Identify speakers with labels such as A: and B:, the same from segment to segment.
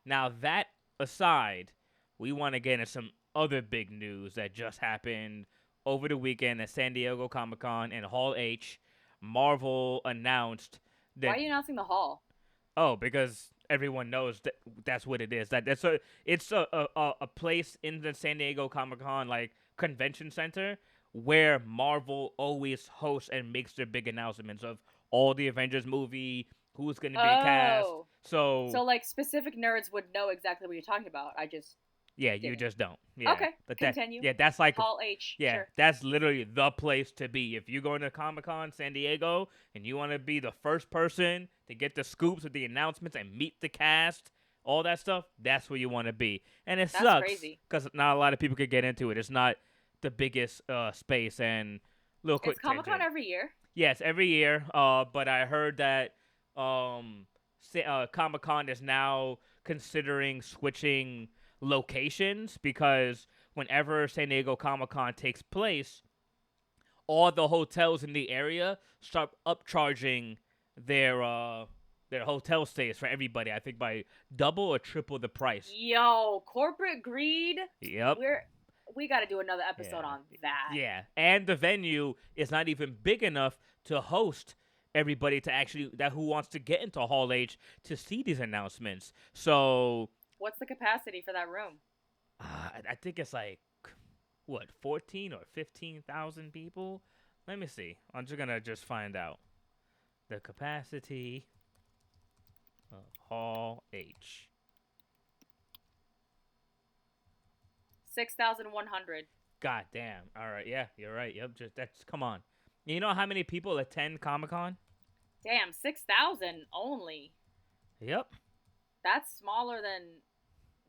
A: Now, that aside, we want to get into some other big news that just happened over the weekend at San Diego Comic-Con and Hall H. Marvel announced
B: Why
A: that,
B: are you announcing the hall?
A: oh, because everyone knows that that's what it is. It's a place in the San Diego Comic-Con like convention center where Marvel always hosts and makes their big announcements of all the Avengers movie, who's going to be cast.
B: Oh.
A: So
B: So, like, specific nerds would know exactly what you're talking about. I just
A: yeah, you
B: didn't.
A: just don't. Yeah,
B: Okay, continue.
A: that's like
B: Hall H,
A: yeah,
B: sure.
A: that's literally the place to be. If you're going to Comic Con San Diego and you want to be the first person to get the scoops with the announcements and meet the cast, all that stuff, that's where you want to be. And it
B: That's
A: sucks
B: crazy.
A: because not a lot of people could get into it. It's not the biggest space. And little
B: It's
A: quick
B: Comic Con
A: tangent.
B: every year.
A: Yes, every year. But I heard that Comic Con is now considering switching locations because whenever San Diego Comic Con takes place, all the hotels in the area start upcharging their hotel stays for everybody. I think by double or triple the price.
B: Yo, corporate greed.
A: Yep.
B: We got to do another episode
A: Yeah.
B: on that.
A: Yeah. And the venue is not even big enough to host everybody to actually that who wants to get into Hall H to see these announcements. So
B: What's the capacity for that room?
A: I think it's like what 14 or 15,000 people. Let me see. I'm just gonna find out the capacity of Hall H.
B: 6,100.
A: God damn. All right. Yeah, you're right. Yep. Just that's come on. You know how many people attend Comic Con?
B: Damn, 6,000 only.
A: Yep.
B: That's smaller than.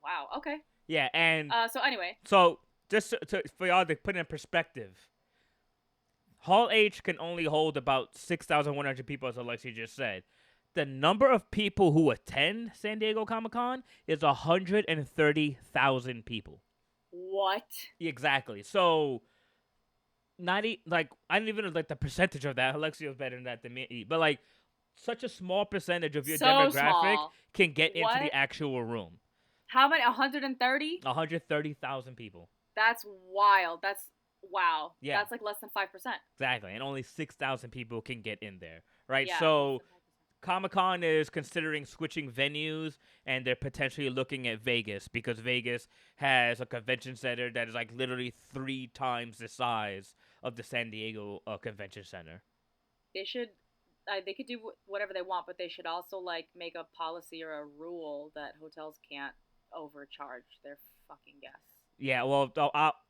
B: Wow. Okay.
A: Yeah, and
B: So anyway,
A: so just for y'all to put it in perspective, Hall H can only hold about 6,100 people, as Alexi just said. The number of people who attend San Diego Comic Con is 130,000 people.
B: what?
A: Exactly. So, like I don't even know like the percentage of that. Alexi was better than that than me, but like such a small percentage of your
B: So
A: demographic
B: small.
A: can get into
B: What?
A: the actual room.
B: How many? 130?
A: 130,000 people.
B: That's wild. That's wow.
A: Yeah.
B: That's like less than 5%.
A: Exactly, and only 6,000 people can get in there, right?
B: Yeah.
A: So Comic-Con is considering switching venues, and they're potentially looking at Vegas because Vegas has a convention center that is like literally 3 times the size of the San Diego Convention Center.
B: They should. They could do whatever they want, but they should also like make a policy or a rule that hotels can't overcharge their fucking guests.
A: Yeah, well,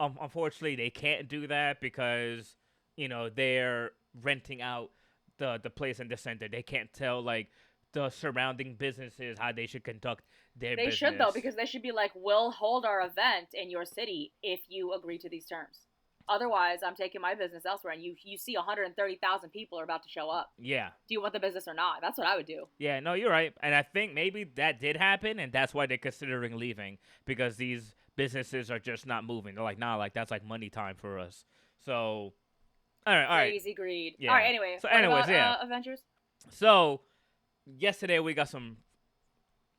A: unfortunately, they can't do that because they're renting out the place in the center. They can't tell like the surrounding businesses how they should conduct their
B: They
A: business.
B: should though, because they should be like, we'll hold our event in your city if you agree to these terms. Otherwise, I'm taking my business elsewhere, and you see 130,000 people are about to show up.
A: Yeah.
B: Do you want the business or not? That's what I would do.
A: Yeah, no, you're right. And I think maybe that did happen, and that's why they're considering leaving, because these businesses are just not moving. They're like, nah, like, that's like money time for us. So, all right.
B: Crazy greed.
A: Yeah.
B: All right, anyway.
A: So
B: what
A: anyways,
B: about, Avengers?
A: So, yesterday we got some,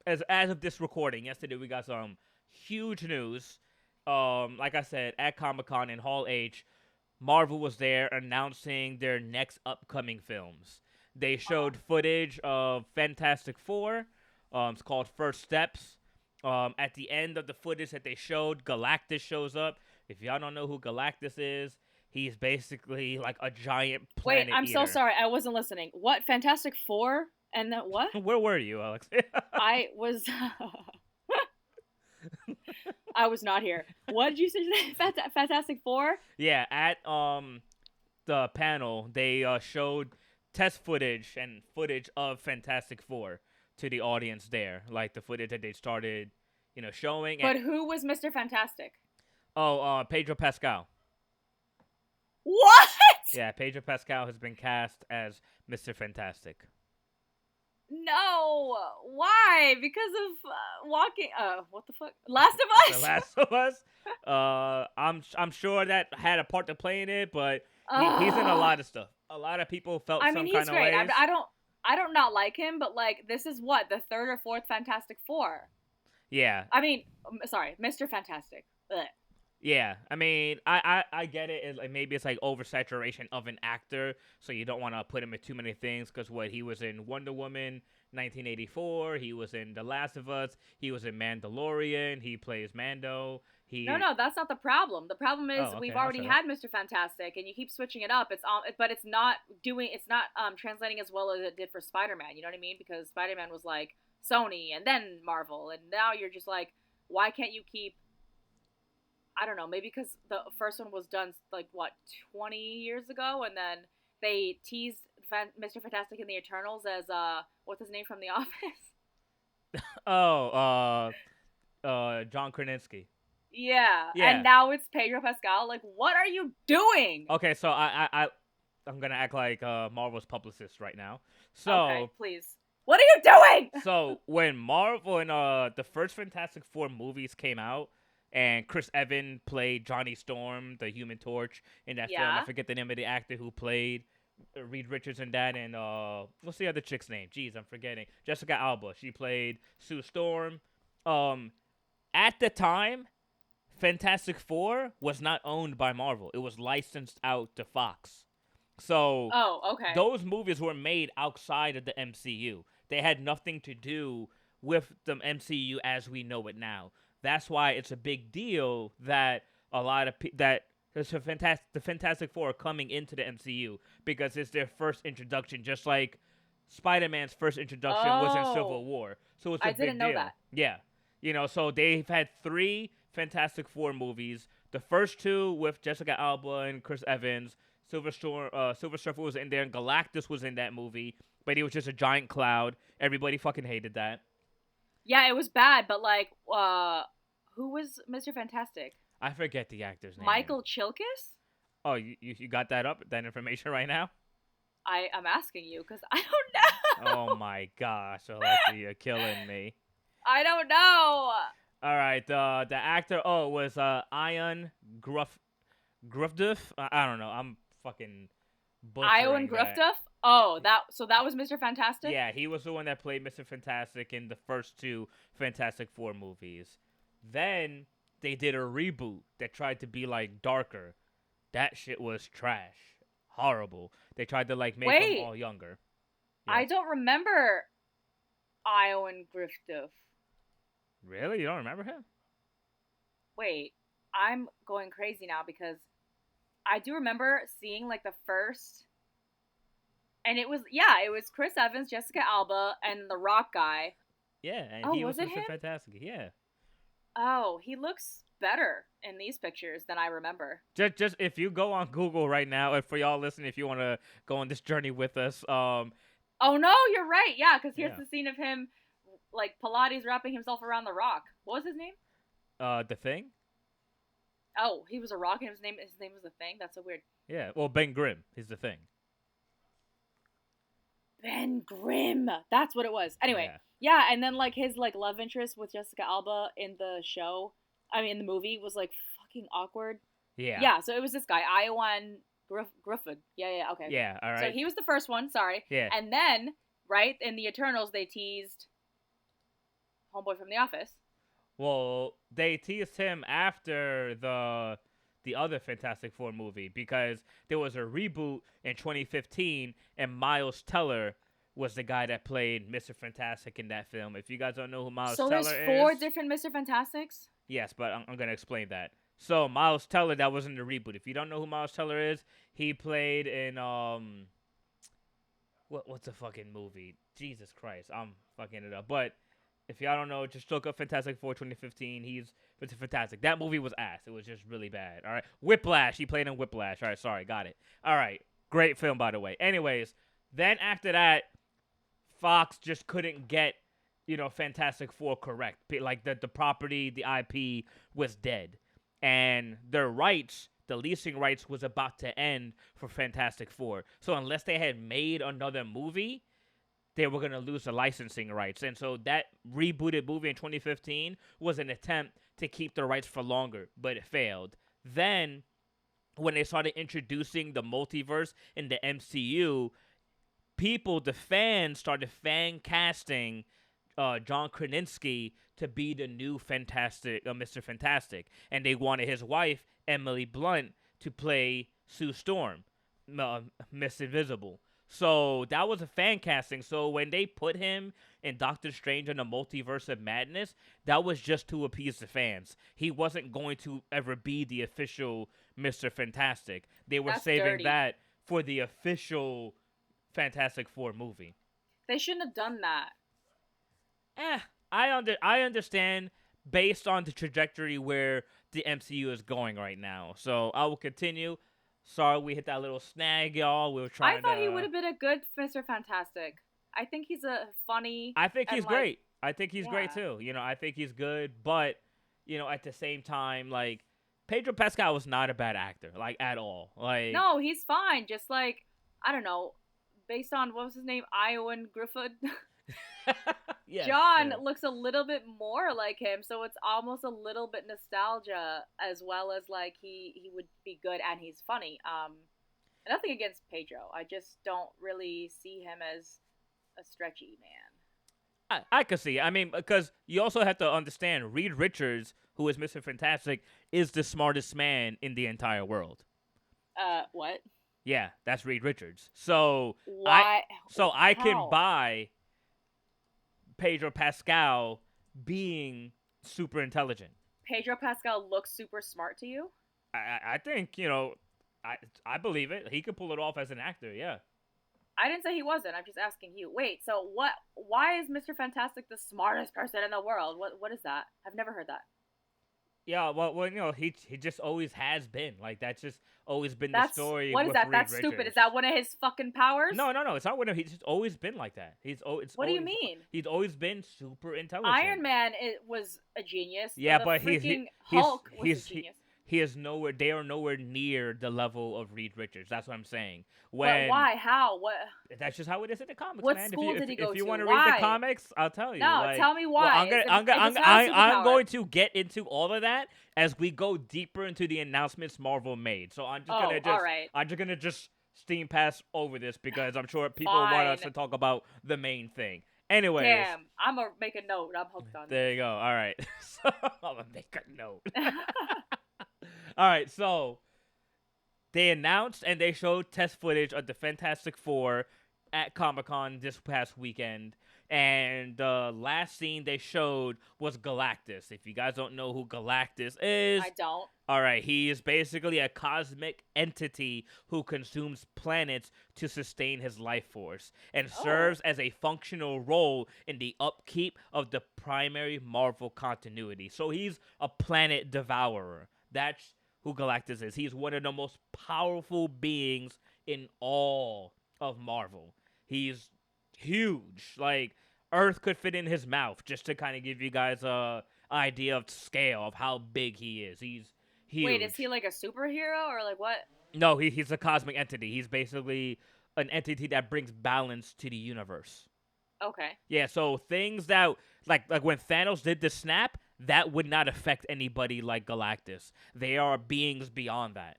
A: as of this recording, yesterday we got some huge news. Like I said, at Comic-Con in Hall H, Marvel was there announcing their next upcoming films. They showed footage of Fantastic Four. It's called First Steps. At the end of the footage that they showed, Galactus shows up. If y'all don't know who Galactus is, he's basically like a giant planet
B: Wait, I'm
A: eater.
B: so sorry. I wasn't listening. What? Fantastic Four? And then what?
A: Where were you, Alex?
B: I was... I was not here. What did you say? Fantastic Four?
A: Yeah, at the panel, they showed test footage and footage of Fantastic Four to the audience there, like the footage that they started, showing.
B: But who was Mr. Fantastic?
A: Pedro Pascal.
B: What?
A: Yeah, Pedro Pascal has been cast as Mr. Fantastic.
B: No. Why? Because of walking. What the fuck? Last of Us.
A: The Last of Us. I'm sure that had a part to play in it, but he's in a lot of stuff. A lot of people felt some kind of ways.
B: He's great. I don't not like him, but like this is what the third or fourth Fantastic Four.
A: Yeah.
B: I mean, sorry, Mr. Fantastic. Ugh.
A: Yeah, I mean, I get it. Like maybe it's like oversaturation of an actor, so you don't want to put him in too many things. Because what he was in Wonder Woman, 1984. He was in The Last of Us. He was in Mandalorian. He plays Mando.
B: No,
A: He.
B: no, that's not the problem. The problem is
A: Oh,
B: we've
A: okay. I'll
B: already
A: shut up.
B: had Mr. Fantastic, and you keep switching it up. But it's not translating as well as it did for Spider-Man. You know what I mean? Because Spider-Man was like Sony and then Marvel, and now you're just like, why can't you keep? I don't know. Maybe because the first one was done like what 20 years ago, and then they teased Mr. Fantastic in the Eternals as what's his name from The Office?
A: Oh, John Krasinski.
B: Yeah, and
A: Yeah.
B: now it's Pedro Pascal. Like, what are you doing?
A: Okay, so I'm gonna act like Marvel's publicist right now.
B: Okay,
A: So
B: please. What are you doing?
A: So when Marvel and the first Fantastic Four movies came out, and Chris Evans played Johnny Storm, the Human Torch, in that film. I
B: Yeah.
A: forget the name of the actor who played Reed Richards in that, and what's the other chick's name? Jeez, I'm forgetting. Jessica Alba. She played Sue Storm. Um, at the time, Fantastic Four was not owned by Marvel. It was licensed out to Fox. So
B: Oh, okay.
A: those movies were made outside of the MCU. They had nothing to do with the MCU as we know it now. That's why it's a big deal that a lot of that there's the Fantastic Four are coming into the MCU because it's their first introduction, just like Spider-Man's first introduction was in Civil
B: Oh,
A: War. So it's a
B: I didn't
A: big
B: know
A: deal.
B: that.
A: Yeah. So they've had 3 Fantastic Four movies. The first 2 with Jessica Alba and Chris Evans. Silver Surfer was in there, and Galactus was in that movie, but he was just a giant cloud. Everybody fucking hated that.
B: Yeah, it was bad, but like, who was Mr. Fantastic?
A: I forget the actor's name.
B: Michael Chilkis?
A: Oh, you got that information right now?
B: I'm asking you because I don't know.
A: Oh my gosh, Alexa, you're killing me.
B: I don't know.
A: All right, the actor was Ian Gruffduff. I don't know. I'm fucking
B: Iwan
A: butchering that.
B: Gruftuff? Oh, that was Mr. Fantastic?
A: Yeah, he was the one that played Mr. Fantastic in the first 2 Fantastic Four movies. Then they did a reboot that tried to be like darker. That shit was trash. Horrible. They tried to like make them
B: Wait,
A: all younger.
B: I
A: Yes.
B: don't remember Iwan Gruftuff.
A: Really? You don't remember him?
B: Wait, I'm going crazy now because I do remember seeing like the first, and it was Chris Evans, Jessica Alba, and the Rock guy.
A: Yeah, and
B: Oh,
A: he was
B: was it
A: Mr.
B: him?
A: Fantastic. Yeah.
B: Oh, he looks better in these pictures than I remember.
A: Just if you go on Google right now, and for y'all listening, if you want to go on this journey with us,
B: Oh no, you're right. Yeah, because here's
A: yeah,
B: the scene of him like Pilates wrapping himself around the Rock. What was his name?
A: the Thing.
B: Oh, he was a Rock, and his name was the Thing. That's so weird.
A: Yeah, well, Ben Grimm is the Thing.
B: Ben Grimm. That's what it was. Anyway,
A: Yeah.
B: yeah, and then like his like love interest with Jessica Alba in the show, I mean in the movie was like fucking awkward.
A: Yeah.
B: Yeah, so it was this guy, Iwan Griffin. Yeah, okay.
A: Yeah. All
B: So
A: right.
B: he was the first one, sorry.
A: Yeah.
B: And then, right, in the Eternals they teased Homeboy from The Office.
A: Well, they teased him after the other Fantastic Four movie because there was a reboot in 2015, and Miles Teller was the guy that played Mr. Fantastic in that film. If you guys don't know who Miles
B: So
A: Teller
B: there's 4
A: is,
B: different Mr. Fantastics?
A: yes, but I'm gonna explain that. So Miles Teller, that was in the reboot. If you don't know who Miles Teller is, he played in what's the fucking movie? Jesus Christ, I'm fucking it up. But if y'all don't know, just look up Fantastic Four 2015. He's Mr. Fantastic. That movie was ass. It was just really bad. All right, Whiplash. He played in Whiplash. All right, sorry, got it. All right, great film by the way. Anyways, then after that, Fox just couldn't get Fantastic Four correct. Like the property, the IP was dead, and their rights, the leasing rights, was about to end for Fantastic Four. So unless they had made another movie, they were going to lose the licensing rights. And so that rebooted movie in 2015 was an attempt to keep the rights for longer, but it failed. Then, when they started introducing the multiverse in the MCU, the fans started fan casting John Krasinski to be the new Fantastic Mr. Fantastic, and they wanted his wife Emily Blunt to play Sue Storm, Miss Invisible. So that was a fan casting. So when they put him in Doctor Strange and the Multiverse of Madness, that was just to appease the fans. He wasn't going to ever be the official Mr. Fantastic. They were
B: That's
A: saving
B: dirty.
A: that for the official Fantastic Four movie.
B: They shouldn't have done that.
A: I understand based on the trajectory where the MCU is going right now. So I will continue. Sorry we hit that little snag, y'all. We were trying
B: I thought
A: to
B: he would have been a good Mr. Fantastic. I think he's a funny.
A: I think
B: and,
A: he's
B: like,
A: great. I think he's great
B: yeah.
A: too. You know, I think he's good, but you know, at the same time, like Pedro Pascal was not a bad actor, like at all. Like
B: No, he's fine. Just like, I don't know, based on what was his name, Iowan Griffith.
A: yes,
B: John
A: yeah.
B: looks a little bit more like him, so it's almost a little bit nostalgia as well as like he would be good and he's funny. Nothing against Pedro. I just don't really see him as a stretchy man.
A: I could see. I mean, because you also have to understand Reed Richards, who is Mr. Fantastic, is the smartest man in the entire world.
B: What?
A: Yeah, that's Reed Richards. So
B: Why?
A: I can
B: How?
A: buy Pedro Pascal being super intelligent.
B: Pedro Pascal looks super smart to you?
A: I think I believe it. He could pull it off as an actor. Yeah.
B: I didn't say he wasn't. I'm just asking you. Wait, so what? Why is Mr. Fantastic the smartest person in the world? What is that? I've never heard that.
A: Yeah, well, you know, he just always has been like that's just always been the
B: That's
A: story.
B: what is
A: with
B: that?
A: Reed
B: That's
A: Richards.
B: stupid. Is that one of his fucking powers?
A: No, it's not one of. He's just always been like that. It's
B: What do
A: always,
B: you mean?
A: He's always been super intelligent.
B: Iron Man was a genius.
A: Yeah,
B: the
A: but
B: freaking Hulk was a genius.
A: He is nowhere. They are nowhere near the level of Reed Richards. That's what I'm saying.
B: But why? How? What?
A: That's just how it is in the comics,
B: What
A: man.
B: school did he go
A: if you
B: to?
A: want to
B: Why?
A: read the comics, I'll tell you.
B: No,
A: like,
B: tell me
A: well,
B: why.
A: I'm going to get into all of that as we go deeper into the announcements Marvel made. So I'm just gonna just steam pass over this because I'm sure people want us to talk about the main thing. Anyways.
B: Damn, I'm gonna make a note. I'm hooked on
A: There you go. All right. So I'm gonna make a note. All right. So they announced and they showed test footage of the Fantastic Four at Comic-Con this past weekend. And the last scene they showed was Galactus. If you guys don't know who Galactus is,
B: I don't.
A: All right, he is basically a cosmic entity who consumes planets to sustain his life force and serves as a functional role in the upkeep of the primary Marvel continuity. So he's a planet devourer. That's who Galactus is. He's one of the most powerful beings in all of Marvel. He's huge. Like, Earth could fit in his mouth, just to kind of give you guys a idea of scale of how big he is. He's huge.
B: Wait, is he like a superhero or like what?
A: No, he's a cosmic entity. He's basically an entity that brings balance to the universe.
B: Okay.
A: Yeah, so things that like when Thanos did the snap, that would not affect anybody like Galactus. They are beings beyond that.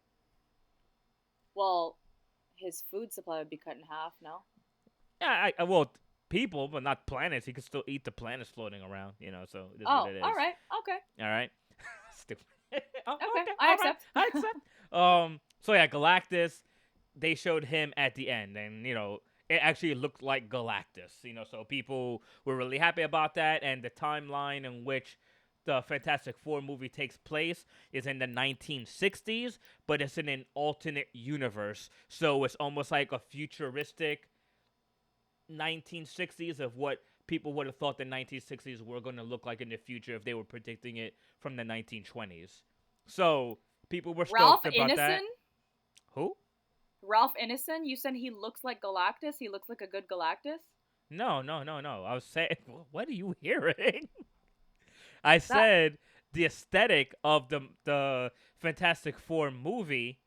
B: Well, his food supply would be cut in half, no?
A: Yeah, well, people, but not planets. He could still eat the planets floating around, you know, so this is what it is.
B: All right. Okay.
A: All right. Stupid.
B: Okay, I accept.
A: I accept. So yeah, Galactus, they showed him at the end, and you know, it actually looked like Galactus, you know, so people were really happy about that, and the timeline in which the Fantastic Four movie takes place is in the 1960s, but it's in an alternate universe, so it's almost like a futuristic 1960s of what people would have thought the 1960s were going to look like in the future if they were predicting it from the 1920s. So people were stoked about that. Who?
B: Ralph Ineson? You said he looks like Galactus? He looks like a good Galactus?
A: No. I was saying, what are you hearing? I said the aesthetic of the Fantastic Four movie.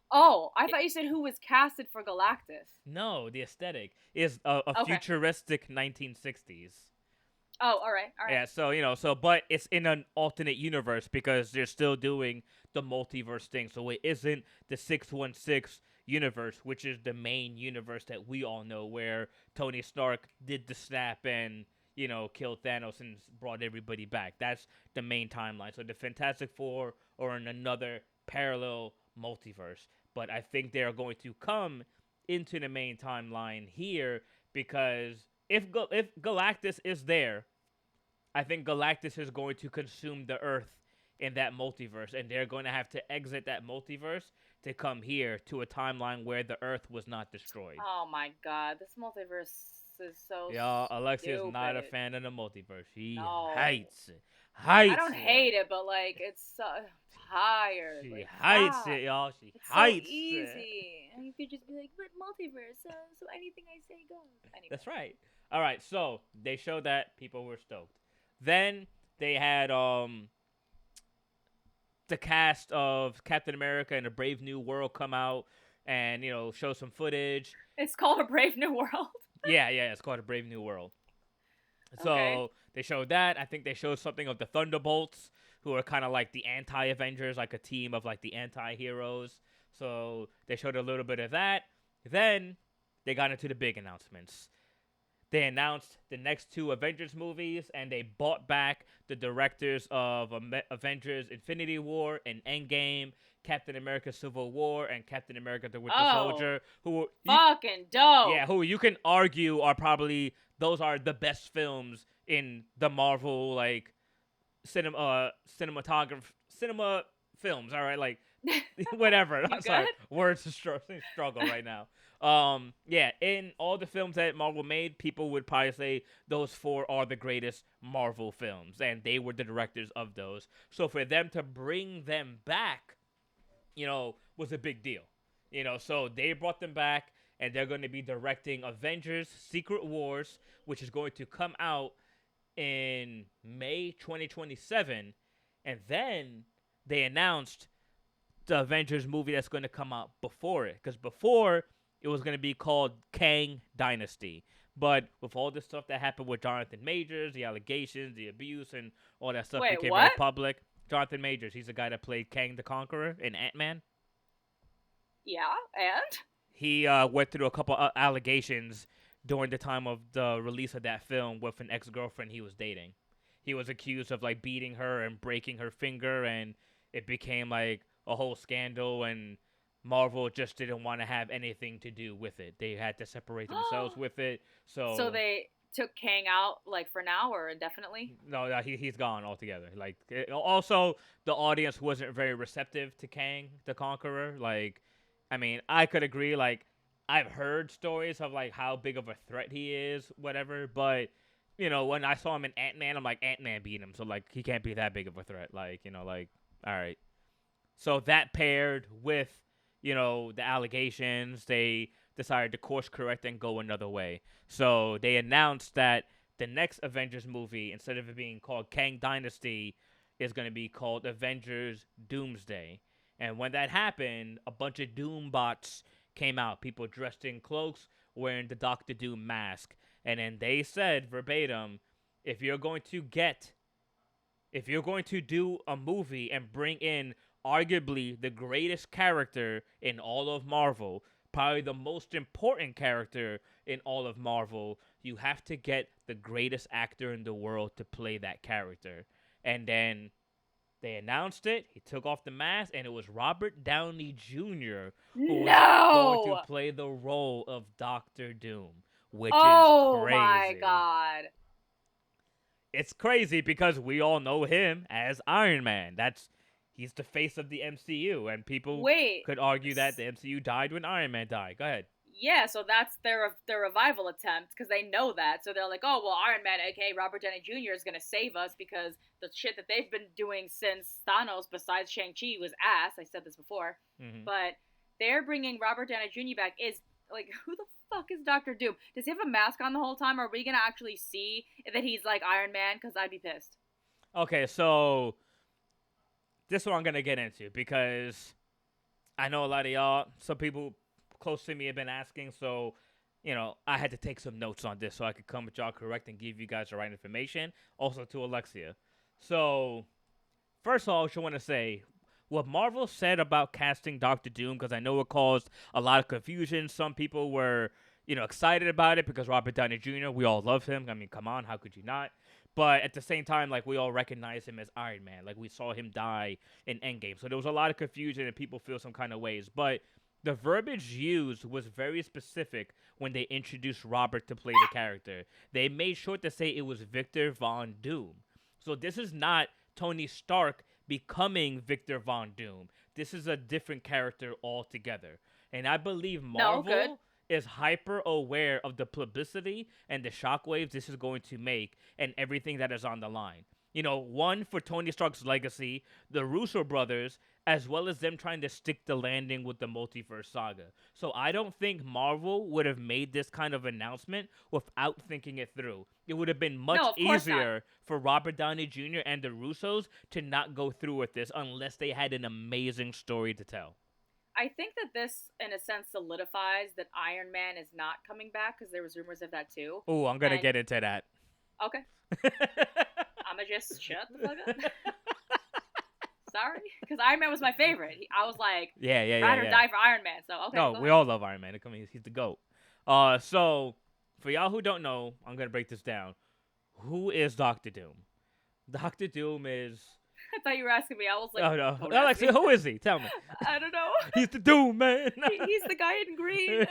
B: Oh, I thought you said who was casted for Galactus.
A: No, the aesthetic is a futuristic 1960s.
B: Oh, all right.
A: Yeah, so, you know, but it's in an alternate universe because they're still doing the multiverse thing. So it isn't the 616 universe, which is the main universe that we all know where Tony Stark did the snap and, killed Thanos and brought everybody back. That's the main timeline. So the Fantastic Four are in another parallel multiverse. But I think they're going to come into the main timeline here because if Galactus is there, I think Galactus is going to consume the Earth in that multiverse, and they're going to have to exit that multiverse to come here to a timeline where the Earth was not destroyed.
B: Oh my god, this multiverse is so
A: Yeah, Alexia's not a
B: stupid.
A: fan of the multiverse. She
B: No.
A: hates it.
B: I
A: Hates
B: don't
A: it.
B: hate it, but like it's so tired.
A: She
B: Like
A: hates it, y'all. She
B: it's so
A: hates it.
B: easy, and you could just be like, "But multiverse, so anything I say goes." Anyway,
A: That's right. All right, so they showed that people were stoked. Then they had the cast of Captain America and a Brave New World come out and show some footage.
B: it's called A Brave New World.
A: Yeah, it's called a Brave New World.
B: Okay.
A: So they showed that. I think they showed something of the Thunderbolts, who are kind of like the anti-Avengers, like a team of like the anti-heroes. So they showed a little bit of that. Then they got into the big announcements. They announced the next two Avengers movies, and they bought back the directors of Avengers Infinity War and Endgame, Captain America Civil War, and Captain America the Winter Soldier, who
B: fucking dope.
A: who you can argue are probably those are the best films in the Marvel like cinema films. All right, like whatever.
B: You
A: I'm sorry,
B: good?
A: words struggle right now. In all the films that Marvel made, people would probably say those four are the greatest Marvel films, and they were the directors of those. So for them to bring them back, was a big deal. So they brought them back, and they're going to be directing Avengers Secret Wars, which is going to come out in May 2027. And then they announced the Avengers movie that's going to come out before it. Because before, it was going to be called Kang Dynasty. But with all the stuff that happened with Jonathan Majors, the allegations, the abuse, and all that stuff
B: Wait,
A: became
B: what?
A: very public. Jonathan Majors, he's the guy that played Kang the Conqueror in Ant-Man.
B: Yeah, and
A: He went through a couple allegations during the time of the release of that film with an ex-girlfriend he was dating. He was accused of like beating her and breaking her finger, and it became like a whole scandal, and Marvel just didn't want to have anything to do with it. They had to separate themselves with it.
B: so they took Kang out like for now or indefinitely.
A: No, he's gone altogether. Like also the audience wasn't very receptive to Kang the Conqueror. Like, I mean, I could agree. Like, I've heard stories of like how big of a threat he is, whatever. But when I saw him in Ant-Man, I'm like, Ant-Man beat him, so like he can't be that big of a threat. Like, like all right. So that paired with the allegations, they decided to course correct and go another way. So they announced that the next Avengers movie, instead of it being called Kang Dynasty, is going to be called Avengers Doomsday. And when that happened, a bunch of Doom bots came out, people dressed in cloaks wearing the Dr.Doom mask. And then they said verbatim, if you're going to do a movie and bring in arguably the greatest character in all of Marvel, probably the most important character in all of Marvel, you have to get the greatest actor in the world to play that character. And then they announced it, he took off the mask, and it was Robert Downey Jr. who was going to play the role of Dr. Doom, which is crazy.
B: Oh my god.
A: It's crazy because we all know him as Iron Man. He's the face of the MCU, and people could argue that the MCU died when Iron Man died. Go ahead.
B: Yeah, so that's their revival attempt because they know that. So they're like, oh, well, Iron Man, aka Robert Downey Jr., is going to save us because the shit that they've been doing since Thanos, besides Shang-Chi, was ass. I said this before.
A: Mm-hmm.
B: But they're bringing Robert Downey Jr. back. Is, like, who the fuck is Dr. Doom? Does he have a mask on the whole time? Are we going to actually see that he's like Iron Man? Because I'd be pissed.
A: Okay, so this is what I'm going to get into because I know a lot of y'all, some people close to me have been asking, so I had to take some notes on this so I could come with y'all correct and give you guys the right information. Also to Alexia. So first of all, I just want to say what Marvel said about casting Dr. Doom, because I know it caused a lot of confusion. Some people were excited about it because Robert Downey Jr., we all love him. I mean, come on, how could you not? But at the same time, like, we all recognize him as Iron Man. Like, we saw him die in Endgame. So there was a lot of confusion and people feel some kind of ways. But the verbiage used was very specific when they introduced Robert to play the character. They made sure to say it was Victor Von Doom. So this is not Tony Stark becoming Victor Von Doom. This is a different character altogether. And I believe Marvel is hyper aware of the publicity and the shockwaves this is going to make and everything that is on the line. One, for Tony Stark's legacy, the Russo brothers, as well as them trying to stick the landing with the multiverse saga. So I don't think Marvel would have made this kind of announcement without thinking it through. It would have been much easier for Robert Downey Jr. and the Russos to not go through with this unless they had an amazing story to tell.
B: I think that this, in a sense, solidifies that Iron Man is not coming back, because there was rumors of that too.
A: Oh, I'm going to get into that.
B: Okay. I'ma just shut the fuck up. Sorry? Because Iron Man was my favorite. I was like, ride or die for Iron Man. So, okay.
A: No, we all love Iron Man. I mean, he's the GOAT. So, for y'all who don't know, I'm going to break this down. Who is Dr. Doom? Dr. Doom is...
B: I thought you were asking me. I was like,
A: oh, no. Alexia, who is he? Tell me.
B: I don't know.
A: He's the Doom, man.
B: He's the guy in green.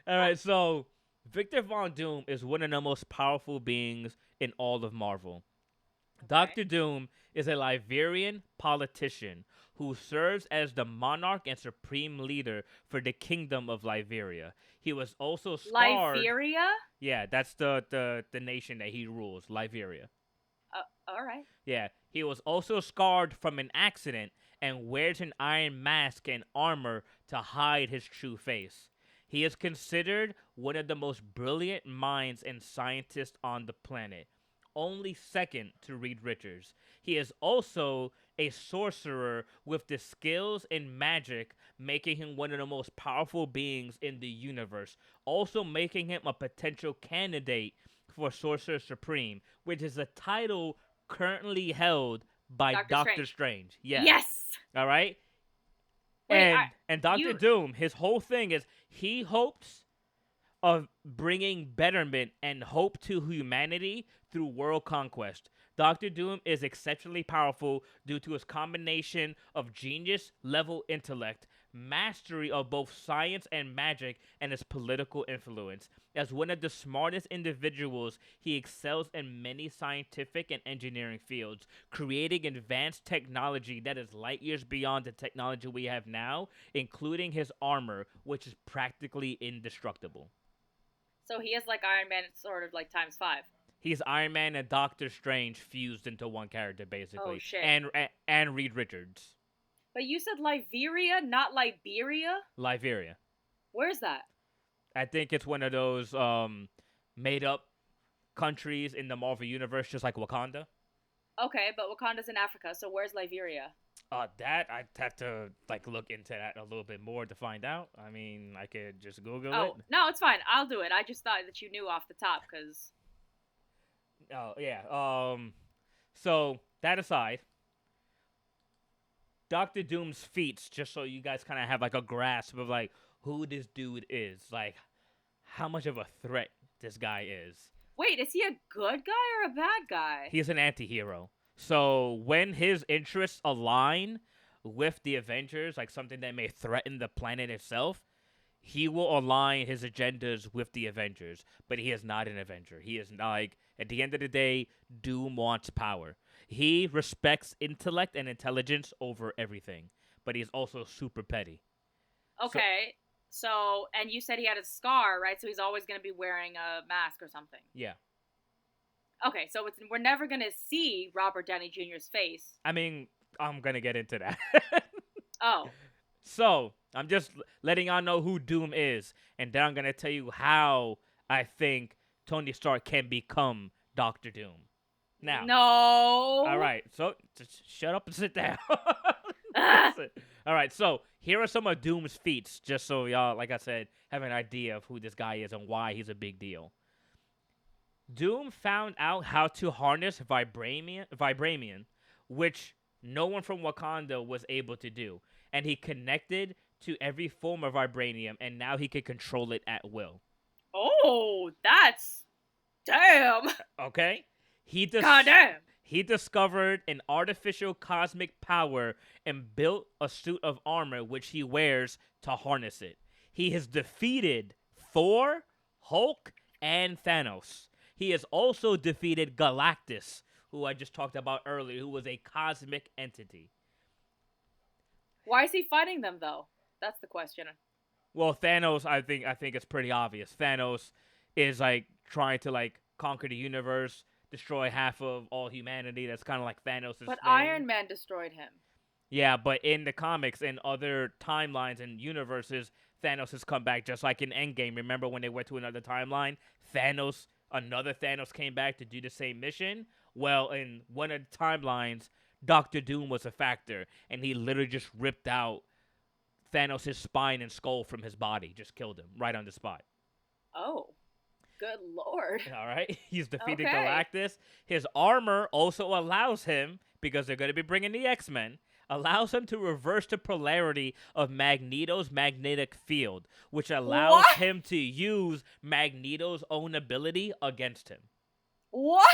A: All right, so Victor Von Doom is one of the most powerful beings in all of Marvel. Okay. Dr. Doom is a Liberian politician who serves as the monarch and supreme leader for the kingdom of Liberia. He was also scarred...
B: Liberia?
A: Yeah, that's the nation that he rules, Liberia.
B: All right.
A: Yeah, he was also scarred from an accident and wears an iron mask and armor to hide his true face. He is considered one of the most brilliant minds and scientists on the planet, only second to Reed Richards. He is also a sorcerer with the skills in magic, making him one of the most powerful beings in the universe, also making him a potential candidate for Sorcerer Supreme, which is a title currently held by Doctor Strange. Yeah.
B: Yes.
A: All right.
B: Wait,
A: and Dr. Doom, his whole thing is he hopes of bringing betterment and hope to humanity through world conquest. Dr. Doom is exceptionally powerful due to his combination of genius-level intellect, mastery of both science and magic, and his political influence. As one of the smartest individuals, he excels in many scientific and engineering fields, creating advanced technology that is light years beyond the technology we have now, including his armor, which is practically indestructible.
B: So he is like Iron Man, sort of like times 5.
A: He's Iron Man and Doctor Strange fused into one character, basically.
B: Oh, shit.
A: And Reed Richards.
B: But you said Liberia, not Liberia?
A: Liberia.
B: Where's that?
A: I think it's one of those made-up countries in the Marvel Universe, just like Wakanda.
B: Okay, but Wakanda's in Africa, so where's Liberia?
A: That, I'd have to, look into that a little bit more to find out. I mean, I could just Google it.
B: Oh, no, it's fine. I'll do it. I just thought that you knew off the top, because...
A: Oh, yeah. So, that aside, Dr. Doom's feats, just so you guys kind of have, a grasp of, who this dude is. How much of a threat this guy is.
B: Wait, is he a good guy or a bad guy?
A: He's an anti-hero. So, when his interests align with the Avengers, something that may threaten the planet itself, he will align his agendas with the Avengers. But he is not an Avenger. He is at the end of the day, Doom wants power. He respects intellect and intelligence over everything. But he's also super petty.
B: Okay, so and you said he had a scar, right? So he's always going to be wearing a mask or something.
A: Yeah.
B: Okay, so we're never going to see Robert Downey Jr.'s face.
A: I mean, I'm going to get into that.
B: Oh.
A: So, I'm just letting y'all know who Doom is. And then I'm going to tell you how I think Tony Stark can become Dr. Doom. Now.
B: No.
A: All right, so just shut up and sit down. All right, so here are some of Doom's feats, just so y'all, like I said, have an idea of who this guy is and why he's a big deal. Doom found out how to harness vibranium, which no one from Wakanda was able to do. And he connected to every form of vibranium, and now he can control it at will.
B: Oh, that's damn.
A: Okay?
B: Goddamn.
A: He discovered an artificial cosmic power and built a suit of armor which he wears to harness it. He has defeated Thor, Hulk, and Thanos. He has also defeated Galactus, who I just talked about earlier, who was a cosmic entity.
B: Why is he fighting them though? That's the question.
A: Well, Thanos, I think it's pretty obvious. Thanos is like trying to like conquer the universe, destroy half of all humanity. That's kind of like Thanos'
B: But
A: thing.
B: Iron Man destroyed him.
A: Yeah, but in the comics and other timelines and universes, Thanos has come back just like in Endgame. Remember when they went to another timeline? Another Thanos came back to do the same mission? Well, in one of the timelines, Dr. Doom was a factor, and he literally just ripped out Thanos' spine and skull from his body. Just killed him right on the spot.
B: Oh. Good lord.
A: All right? He's defeated
B: Okay.
A: Galactus. His armor also allows him, because they're going to be bringing the X-Men, allows him to reverse the polarity of Magneto's magnetic field, which allows him to use Magneto's own ability against him.
B: What?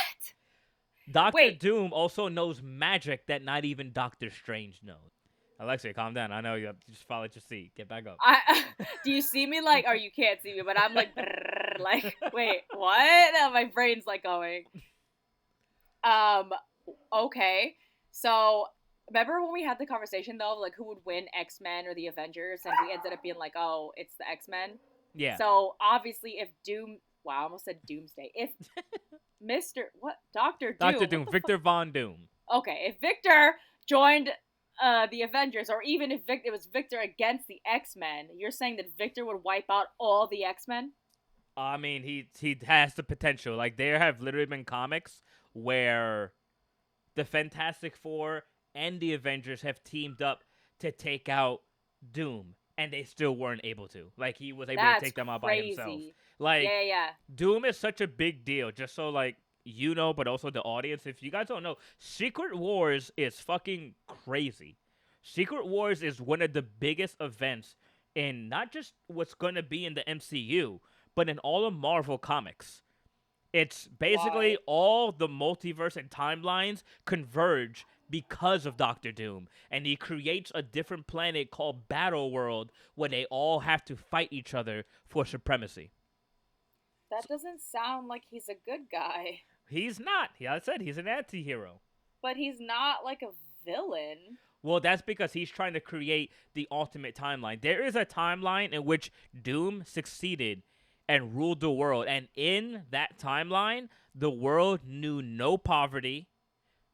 A: Dr. Doom also knows magic that not even Doctor Strange knows. Alexia, calm down. I know you just follow your seat. Get back up.
B: Do you see me like, or you can't see me, but I'm like, brrr, like, wait, what? My brain's like going. Okay. So, remember when we had the conversation though, of, like, who would win, X-Men or the Avengers? And we ended up being like, oh, it's the X-Men.
A: Yeah.
B: So, obviously, if I almost said Doomsday. If Dr. Doom.
A: Dr. Doom, Victor Von Doom.
B: Okay, if Victor joined the Avengers, or even if it was Victor against the X-Men, you're saying that Victor would wipe out all the X-Men?
A: I mean, he has the potential. Like, there have literally been comics where the Fantastic Four and the Avengers have teamed up to take out Doom, and they still weren't able to. Like, he was able to take them out by himself. Like,
B: yeah.
A: Doom is such a big deal, just so, like, you know, but also the audience. If you guys don't know, Secret Wars is fucking crazy. Secret Wars is one of the biggest events in not just what's going to be in the MCU, but in all of Marvel comics. It's basically all the multiverse and timelines converge because of Doctor Doom. And he creates a different planet called Battle World where they all have to fight each other for supremacy.
B: That doesn't sound like he's a good guy.
A: He's not. Yeah, I said he's an anti-hero.
B: But he's not like a villain.
A: Well, that's because he's trying to create the ultimate timeline. There is a timeline in which Doom succeeded and ruled the world. And in that timeline, the world knew no poverty,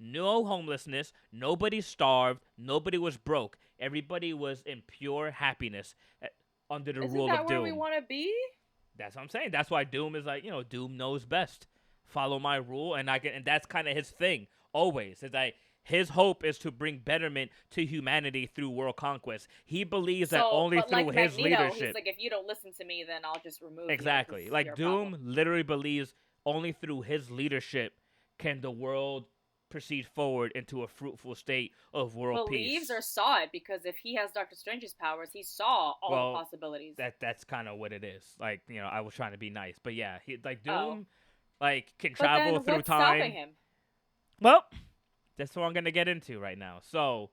A: no homelessness, nobody starved, nobody was broke. Everybody was in pure happiness under the rule of Doom.
B: Isn't that where we want to be?
A: That's what I'm saying. That's why Doom is like, you know, Doom knows best. Follow my rule, and that's kind of his thing always. It's like his hope is to bring betterment to humanity through world conquest. He believes that only through his leadership.
B: He's like, if you don't listen to me, then I'll just remove
A: exactly.
B: you.
A: Like Doom literally believes only through his leadership can the world proceed forward into a fruitful state of world peace.
B: Believes or saw it, because if he has Doctor Strange's powers, he saw all the possibilities.
A: That's kind of what it is. Like, you know, I was trying to be nice, but yeah, Doom like can travel through
B: what's
A: time.
B: Stopping him?
A: Well, that's what I'm gonna get into right now. So,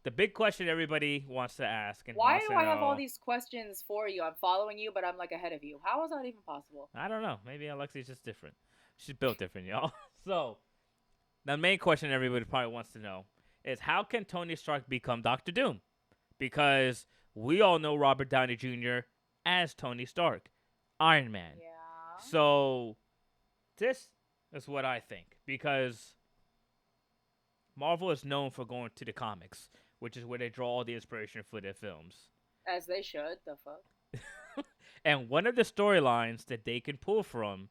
A: the big question everybody wants to ask, and
B: why do I have all these questions for you? I'm following you, but I'm like ahead of you. How is that even possible?
A: I don't know. Maybe Alexia's just different. She's built different, y'all. So, the main question everybody probably wants to know is how can Tony Stark become Dr. Doom? Because we all know Robert Downey Jr. as Tony Stark, Iron Man.
B: Yeah.
A: So, this is what I think. Because Marvel is known for going to the comics, which is where they draw all the inspiration for their films.
B: As they should, the fuck.
A: And one of the storylines that they can pull from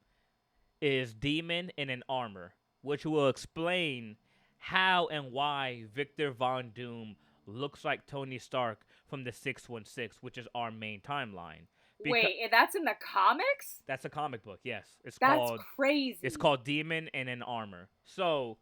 A: is Demon in an Armor, which will explain how and why Victor Von Doom looks like Tony Stark from the 616, which is our main timeline.
B: Wait, that's in the comics?
A: That's a comic book, yes. That's
B: crazy.
A: It's called Demon in an Armor. So,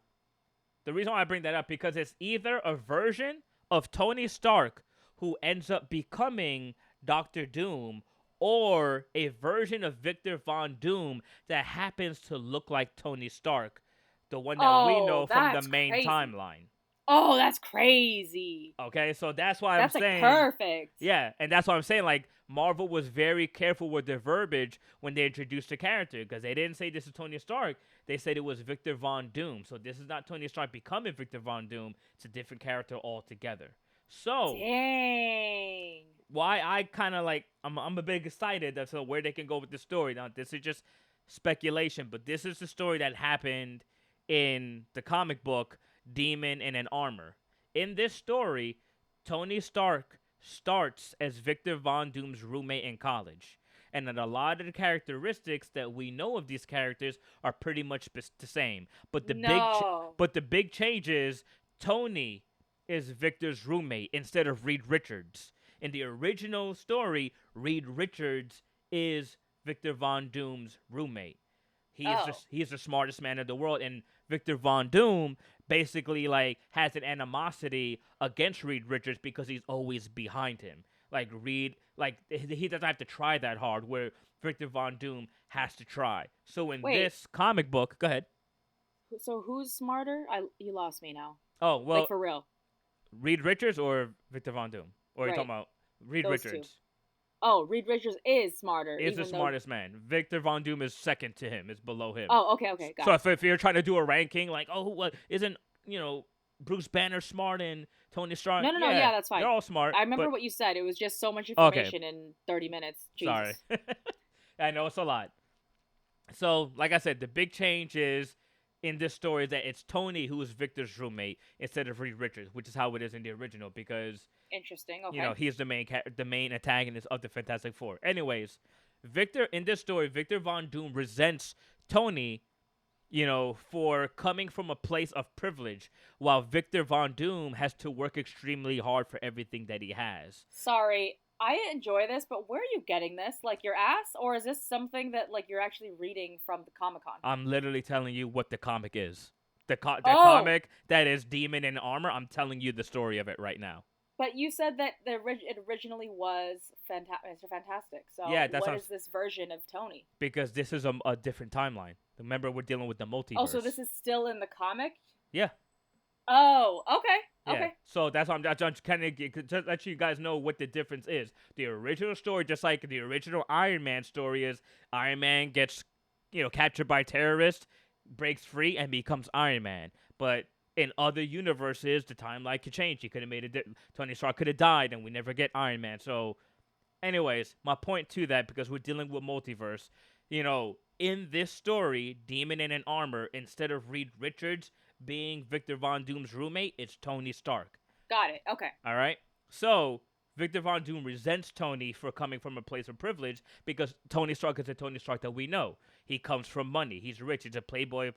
A: the reason why I bring that up, because it's either a version of Tony Stark who ends up becoming Dr. Doom, or a version of Victor Von Doom that happens to look like Tony Stark, the one that we
B: Oh,
A: know from the
B: that's
A: main
B: crazy.
A: timeline.
B: Oh, that's crazy.
A: Okay, so that's why I'm
B: That's like
A: saying,
B: perfect.
A: yeah, and that's why I'm saying, like, Marvel was very careful with their verbiage when they introduced the character, because they didn't say this is Tony Stark. They said it was Victor Von Doom. So this is not Tony Stark becoming Victor Von Doom. It's a different character altogether. So
B: Dang.
A: why I kind of like, I'm a bit excited as to where they can go with the story. Now, this is just speculation, but this is the story that happened in the comic book Demon in an Armor. In this story, Tony Stark starts as Victor Von Doom's roommate in college. And that a lot of the characteristics that we know of these characters are pretty much the same. But
B: No.
A: the big change is Tony is Victor's roommate instead of Reed Richards. In the original story, Reed Richards is Victor Von Doom's roommate. He's the smartest man in the world, and Victor Von Doom basically like has an animosity against Reed Richards because he's always behind him. Like Reed, like he doesn't have to try that hard, where Victor Von Doom has to try. So in
B: Wait.
A: this comic book, go ahead.
B: So who's smarter? You lost me now.
A: Oh
B: Like
A: well,
B: for real.
A: Reed Richards or Victor Von Doom, or are you
B: Right.
A: talking about Reed
B: Those two.
A: Richards?
B: Oh, Reed Richards is smarter,
A: Is the
B: even though.
A: smartest man. Victor Von Doom is second to him. Is below him.
B: Oh, okay, got
A: So
B: it.
A: if you're trying to do a ranking, like, oh, what isn't Bruce Banner smart and Tony Stark?
B: No,
A: Yeah,
B: yeah, that's fine.
A: they're all smart.
B: I remember
A: but
B: what you said. It was just so much
A: okay,
B: information in 30 minutes.
A: sorry.
B: Jesus.
A: I know it's a lot. So, like I said, the big change is in this story that it's Tony who is Victor's roommate instead of Reed Richards, which is how it is in the original, because
B: Interesting. Okay.
A: he's the main antagonist of the Fantastic Four. Anyways, Victor in this story, Victor Von Doom resents Tony, for coming from a place of privilege, while Victor Von Doom has to work extremely hard for everything that he has.
B: Sorry, I enjoy this, but where are you getting this? Like your ass, or is this something that like you're actually reading from the Comic-Con?
A: I'm literally telling you what the comic is. The
B: Oh,
A: comic that is Demon in Armor. I'm telling you the story of it right now.
B: but you said that it originally was Mr. Fantastic. So
A: Yeah, that's
B: what
A: what
B: is this version of Tony?
A: because this is a different timeline. Remember, we're dealing with the multiverse.
B: Oh, so this is still in the comic?
A: Yeah.
B: Oh, okay.
A: Yeah.
B: Okay.
A: So that's why I'm just kind of to let you guys know what the difference is. The original story, just like the original Iron Man story, is Iron Man gets, captured by terrorists, breaks free, and becomes Iron Man. But in other universes, the timeline could change. He could have made it. Tony Stark could have died, and we never get Iron Man. So, anyways, my point to that, because we're dealing with multiverse, in this story, Demon in an Armor, instead of Reed Richards being Victor Von Doom's roommate, it's Tony Stark.
B: Got it. Okay.
A: All right? So, Victor Von Doom resents Tony for coming from a place of privilege because Tony Stark is the Tony Stark that we know. He comes from money. He's rich. He's a playboy,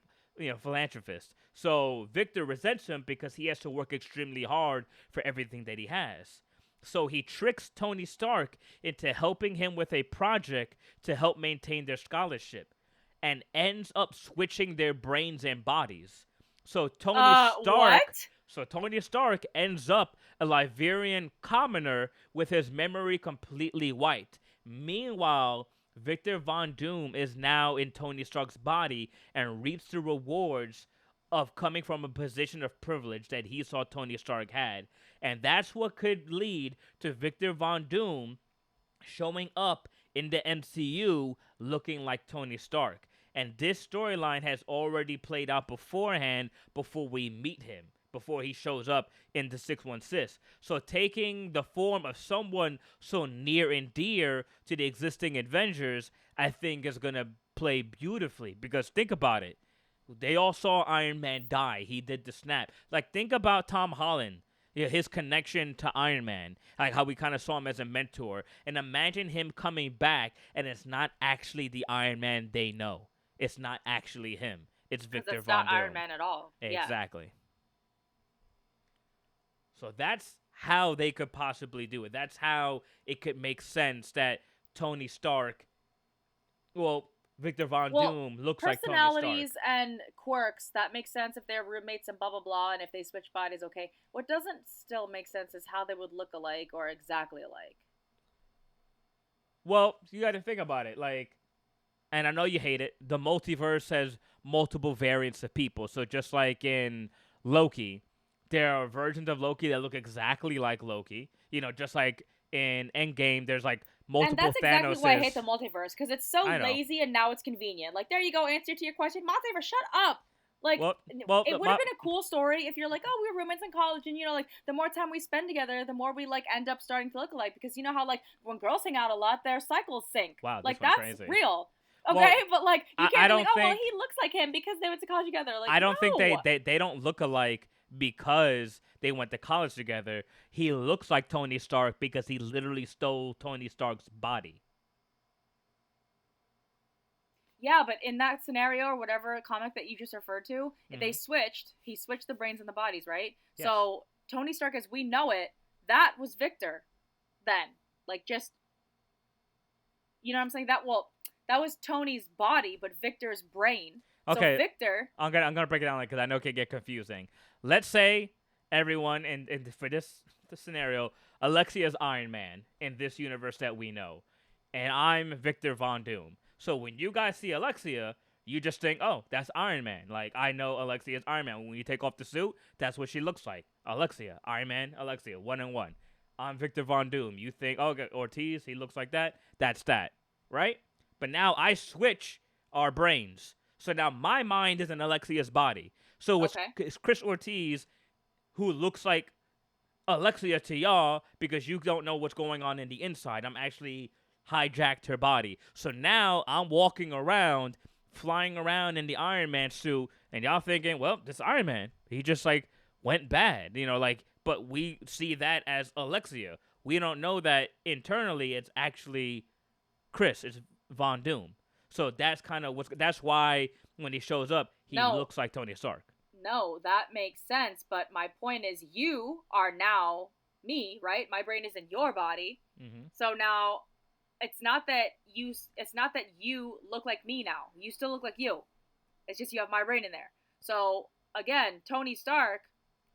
A: philanthropist. So, Victor resents him because he has to work extremely hard for everything that he has. So he tricks Tony Stark into helping him with a project to help maintain their scholarship and ends up switching their brains and bodies. So
B: What?
A: Tony Stark ends up a Liberian commoner with his memory completely wiped. Meanwhile, Victor Von Doom is now in Tony Stark's body and reaps the rewards of coming from a position of privilege that he saw Tony Stark had. And that's what could lead to Victor Von Doom showing up in the MCU looking like Tony Stark. And this storyline has already played out beforehand before we meet him, before he shows up in the 616. So taking the form of someone so near and dear to the existing Avengers, I think is going to play beautifully. Because think about it. They all saw Iron Man die. He did the snap. Like, think about Tom Holland. His connection to Iron Man, like how we kind of saw him as a mentor. And imagine him coming back, and it's not actually the Iron Man they know. It's not actually him. It's Victor
B: It's
A: Von
B: not
A: Doom.
B: Iron Man at all.
A: Exactly.
B: Yeah.
A: So that's how they could possibly do it. That's how it could make sense that Tony Stark, Victor Von
B: Well,
A: Doom looks like Tony Stark.
B: personalities and quirks, that makes sense if they're roommates and blah blah blah, and if they switch bodies, okay. What doesn't still make sense is how they would look alike or exactly alike.
A: Well, you got to think about it. Like, and I know you hate it, the multiverse has multiple variants of people. So just like in Loki, there are versions of Loki that look exactly like Loki. You know, just like in Endgame, there's like
B: And
A: multiple
B: that's exactly
A: Thanoses.
B: why I hate the multiverse, because it's so
A: I know.
B: lazy and now it's convenient. Like, there you go, answer to your question. Multiverse, shut up! Like,
A: Well,
B: it would have been a cool story if you're like, oh, we were roommates in college, and, you know, like, the more time we spend together, the more we, like, end up starting to look alike. Because you know how, like, when girls hang out a lot, their cycles sync.
A: Wow,
B: like,
A: this one's
B: that's
A: crazy.
B: real. Okay,
A: Well,
B: but, like, you
A: I
B: can't be
A: don't
B: like, oh, well,
A: think-
B: he looks like him because they went to college together. Like,
A: I don't
B: no.
A: think they don't look alike because they went to college together. He looks like Tony Stark because he literally stole Tony Stark's body.
B: Yeah, but in that scenario or whatever comic that you just referred to, they switched. He switched the brains and the bodies, right?
A: Yes.
B: So Tony Stark, as we know it, that was Victor. Then, like, just, you know what I'm saying? That was Tony's body, but Victor's brain.
A: Okay,
B: So Victor.
A: I'm gonna break it down because I know it can get confusing. Let's say everyone and for this scenario, Alexia is Iron Man in this universe that we know, and I'm Victor Von Doom. So when you guys see Alexia, you just think, oh, that's Iron Man. Like, I know Alexia is Iron Man. When you take off the suit, that's what she looks like. Alexia, Iron Man, Alexia, 1-on-1. I'm Victor Von Doom. You think, oh, Ortiz, he looks like that. That's that, right? But now I switch our brains. So now my mind is in Alexia's body. So it's Chris Ortiz who looks like Alexia to y'all because you don't know what's going on in the inside. I'm actually hijacked her body. So now I'm walking around, flying around in the Iron Man suit, and y'all thinking, well, this Iron Man, he just like went bad, you know, like, but we see that as Alexia. We don't know that internally it's actually Chris, it's Von Doom. So that's kind of that's why when he shows up, he looks like Tony Stark.
B: No, that makes sense, but my point is you are now me, right? My brain is in your body.
A: Mm-hmm.
B: So now it's not that you look like me now. You still look like you. It's just you have my brain in there. So again, Tony Stark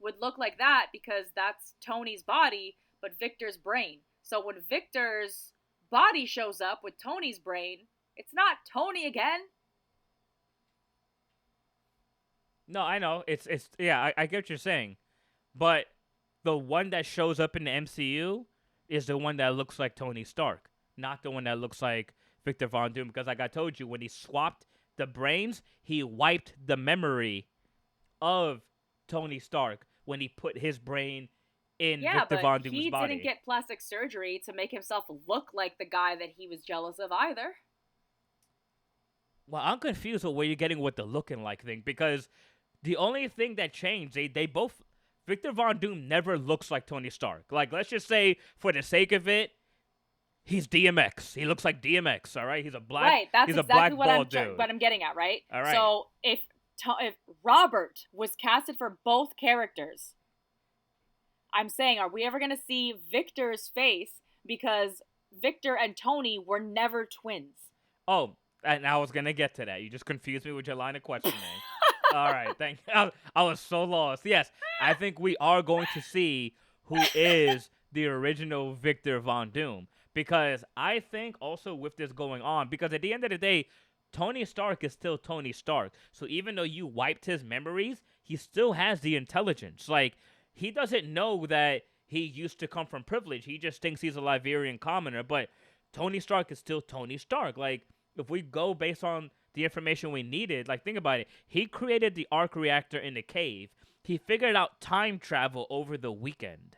B: would look like that because that's Tony's body, but Victor's brain. So when Victor's body shows up with Tony's brain, it's not Tony again.
A: No, I know. It's yeah, I get what you're saying. But the one that shows up in the MCU is the one that looks like Tony Stark, not the one that looks like Victor Von Doom. Because like I told you, when he swapped the brains, he wiped the memory of Tony Stark when he put his brain in Victor Von Doom's body.
B: Yeah, but he didn't get plastic surgery to make himself look like the guy that he was jealous of either.
A: Well, I'm confused with where you're getting with the looking like thing, because the only thing that changed, they both, Victor Von Doom never looks like Tony Stark. Like, let's just say, for the sake of it, he's DMX. He looks like DMX, all right? He's a black,
B: right, that's
A: he's
B: exactly
A: a black bald dude.
B: what I'm getting at, right?
A: All right.
B: So if Robert was casted for both characters, I'm saying, are we ever going to see Victor's face? Because Victor and Tony were never twins.
A: Oh, and I was going to get to that. You just confused me with your line of questioning. All right, thank you. I was so lost. Yes, I think we are going to see who is the original Victor Von Doom. Because I think also with this going on, because at the end of the day, Tony Stark is still Tony Stark. So even though you wiped his memories, he still has the intelligence. Like, he doesn't know that he used to come from privilege. He just thinks he's a Liberian commoner. But Tony Stark is still Tony Stark. Like, if we go based on the information we needed, like, think about it. He created the arc reactor in the cave. He figured out time travel over the weekend.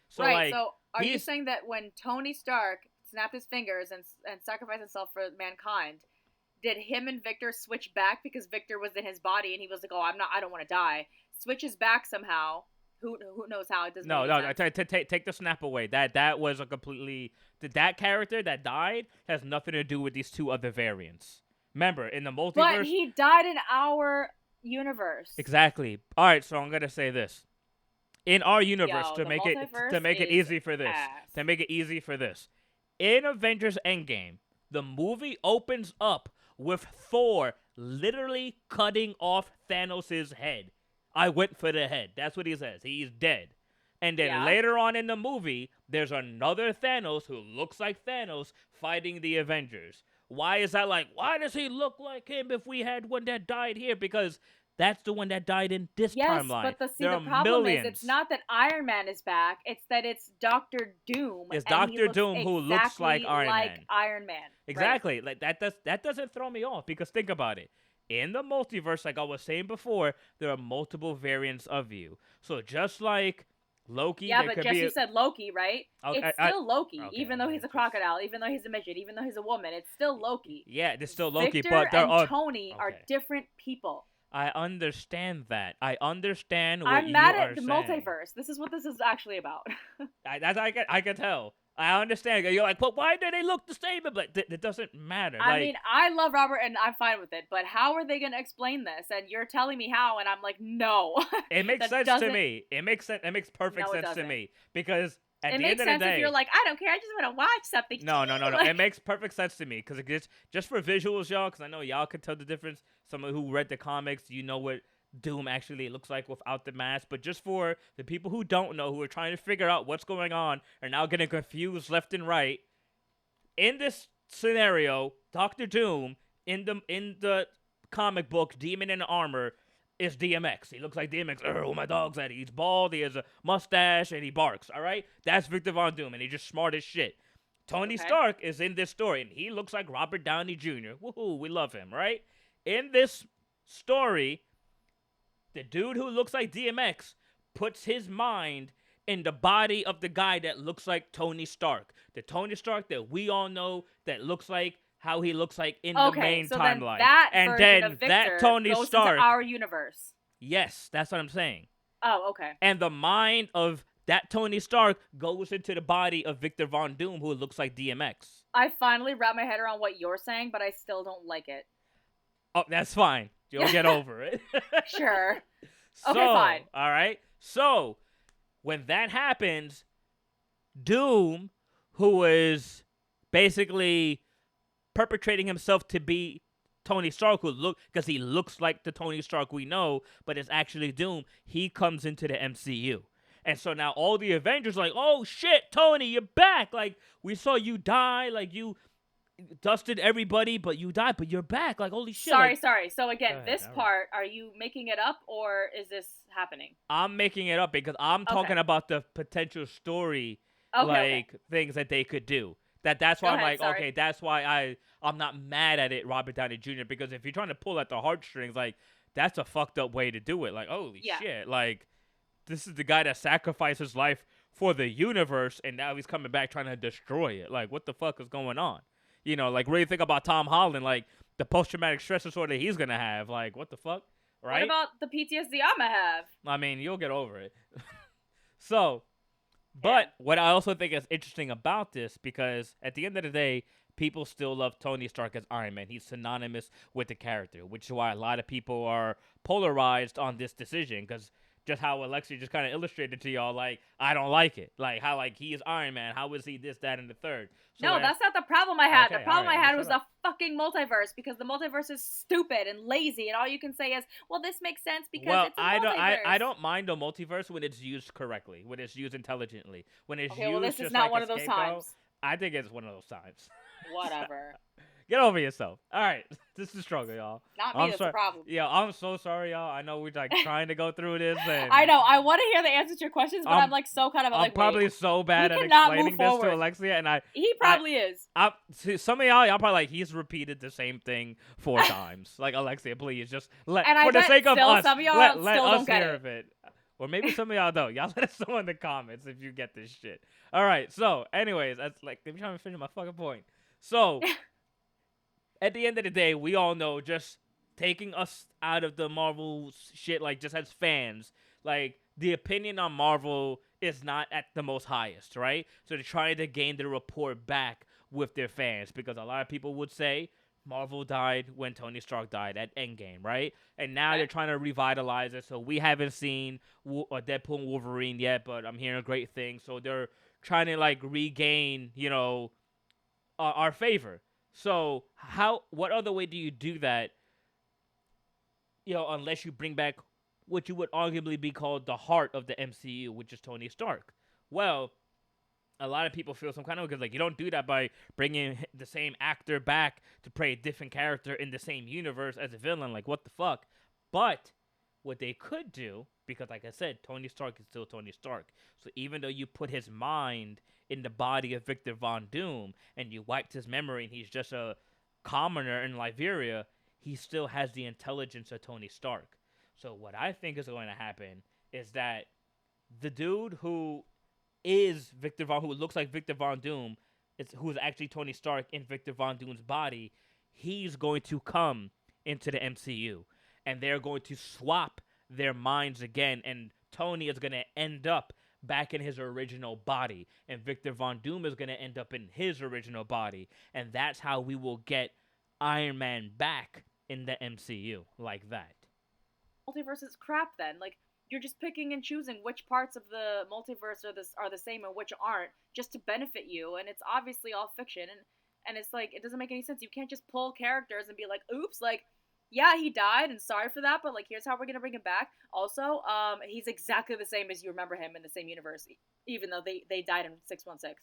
A: So,
B: right,
A: like,
B: so are you saying that when Tony Stark snapped his fingers and sacrificed himself for mankind, did him and Victor switch back because Victor was in his body and he was like, oh, I don't want to die. Switches back somehow. Who knows how? It doesn't.
A: No. Take the snap away. That was a completely that character that died has nothing to do with these two other variants. Remember, in the multiverse.
B: But he died in our universe.
A: Exactly. All right, so I'm gonna say this. In our universe, to make it easy for this, in Avengers Endgame, the movie opens up with Thor literally cutting off Thanos' head. I went for the head. That's what he says. He's dead. And then later on in the movie, there's another Thanos who looks like Thanos fighting the Avengers. Why is that like, why does he look like him if we had one that died here? Because that's the one that died in this timeline.
B: Yes, but the problem is it's not that Iron Man is back. It's that it's Dr. Doom.
A: It's Dr. Doom who looks like
B: Iron Man.
A: Exactly.
B: Right?
A: Like that doesn't throw me off because think about it. In the multiverse, like I was saying before, there are multiple variants of you. So just like Loki.
B: Yeah, but Jesse said Loki, right? It's still Loki, even though he's a crocodile, even though he's a midget, even though he's a woman. It's still Loki.
A: Yeah, it's still Loki,
B: Victor
A: but
B: and Tony are different people.
A: I understand that. I understand what
B: I'm mad at the
A: saying.
B: Multiverse. This is what this is actually about.
A: I can tell. I understand. You're like, but why do they look the same? But it doesn't matter.
B: I mean, I love Robert, and I'm fine with it. But how are they going to explain this? And you're telling me how, and I'm like, no.
A: It makes sense to me. It makes sense. It makes perfect sense to me because at the end of the day, it makes sense
B: if you're like, I don't care. I just want to watch something.
A: No. Like, it makes perfect sense to me because it's just for visuals, y'all. Because I know y'all can tell the difference. Someone who read the comics, you know what Doom actually looks like without the mask. But just for the people who don't know, who are trying to figure out what's going on, are now getting confused left and right. In this scenario, Dr. Doom in the comic book, Demon in Armor, is DMX. He looks like DMX. Oh, my dog's at it. He's bald. He has a mustache and he barks. All right, that's Victor Von Doom, and he's just smart as shit. Tony Stark is in this story, and he looks like Robert Downey Jr. Woohoo, we love him, right? In this story, the dude who looks like DMX puts his mind in the body of the guy that looks like Tony Stark. The Tony Stark that we all know that looks like how he looks like in the main timeline. That Tony
B: goes
A: Stark
B: into our universe.
A: Yes, that's what I'm saying.
B: Oh, okay.
A: And the mind of that Tony Stark goes into the body of Victor Von Doom, who looks like DMX.
B: I finally wrapped my head around what you're saying, but I still don't like it.
A: Oh, that's fine. You'll get over it.
B: Sure.
A: So,
B: okay, fine.
A: All right. So, when that happens, Doom, who is basically perpetrating himself to be Tony Stark, because he looks like the Tony Stark we know, but it's actually Doom, he comes into the MCU. And so now all the Avengers are like, oh shit, Tony, you're back. Like, we saw you die. Like, you dusted everybody, but you died, but you're back. Like, holy shit.
B: Sorry. So again, this part, are you making it up or is this happening?
A: I'm making it up because I'm talking about the potential story, things that they could do. That's why I'm like, okay, that's why I'm not mad at it, Robert Downey Jr., because if you're trying to pull at the heartstrings, like, that's a fucked up way to do it. Like, holy shit. Like, this is the guy that sacrificed his life for the universe, and now he's coming back trying to destroy it. Like, what the fuck is going on? You know, like, really think about Tom Holland, like, the post-traumatic stress disorder he's going to have. Like, what the fuck? Right?
B: What about the PTSD I'm going to have?
A: I mean, you'll get over it. So, but what I also think is interesting about this, because at the end of the day, people still love Tony Stark as Iron Man. He's synonymous with the character, which is why a lot of people are polarized on this decision, because just how Alexia just kind of illustrated to y'all, like, I don't like it. Like, how, like, he is Iron Man. How is he this, that, and the third? So
B: no, that's not the problem I had. The problem I had was the fucking multiverse, because the multiverse is stupid and lazy, and all you can say is, well, this makes sense because it's a multiverse.
A: I don't mind the multiverse when it's used correctly, when it's used intelligently. When it's used
B: well, this
A: just
B: is not
A: like
B: one of those times.
A: I think it's one of those times.
B: Whatever.
A: Get over yourself. All right. This is the struggle, y'all.
B: Not me, that's the problem.
A: Yeah, I'm so sorry, y'all. I know we're like trying to go through this. And
B: I know. I want to hear the answers to your questions, but I'm like so kind of like,
A: probably so bad at explaining this to Alexia, and
B: he probably is.
A: Some of y'all probably like, he's repeated the same thing 4 times. Like, Alexia, please just let,
B: and
A: for the sake of us,
B: some of y'all
A: let
B: still
A: us
B: don't
A: hear of it. Or maybe some of y'all don't. Y'all let us know in the comments if you get this shit. All right. So, anyways, that's like, I'm trying to finish my fucking point. So, at the end of the day, we all know, just taking us out of the Marvel shit, like, just as fans, like, the opinion on Marvel is not at the most highest, right? So they're trying to gain the rapport back with their fans, because a lot of people would say Marvel died when Tony Stark died at Endgame, right? And now they're trying to revitalize it. So we haven't seen Deadpool and Wolverine yet, but I'm hearing great things. So they're trying to, like, regain, you know, our favor. So what other way do you do that? Unless you bring back what you would arguably be called the heart of the MCU, which is Tony Stark. Well, a lot of people feel some kind of, because like you don't do that by bringing the same actor back to play a different character in the same universe as a villain. Like, what the fuck? But what they could do, because like I said, Tony Stark is still Tony Stark. So even though you put his mind in the body of Victor Von Doom and you wiped his memory and he's just a commoner in Liberia, he still has the intelligence of Tony Stark. So what I think is going to happen is that the dude who looks like Victor Von Doom, who's actually Tony Stark in Victor Von Doom's body, he's going to come into the MCU. And they're going to swap their minds again, and Tony is going to end up back in his original body, and Victor Von Doom is going to end up in his original body, and that's how we will get Iron Man back in the MCU, like that.
B: Multiverse is crap then. Like, you're just picking and choosing which parts of the multiverse are the same and which aren't, just to benefit you, and it's obviously all fiction, and it's like, it doesn't make any sense. You can't just pull characters and be like, oops, like, yeah, he died, and sorry for that, but like, here's how we're gonna bring him back. Also, he's exactly the same as you remember him in the same universe, even though they died in 616.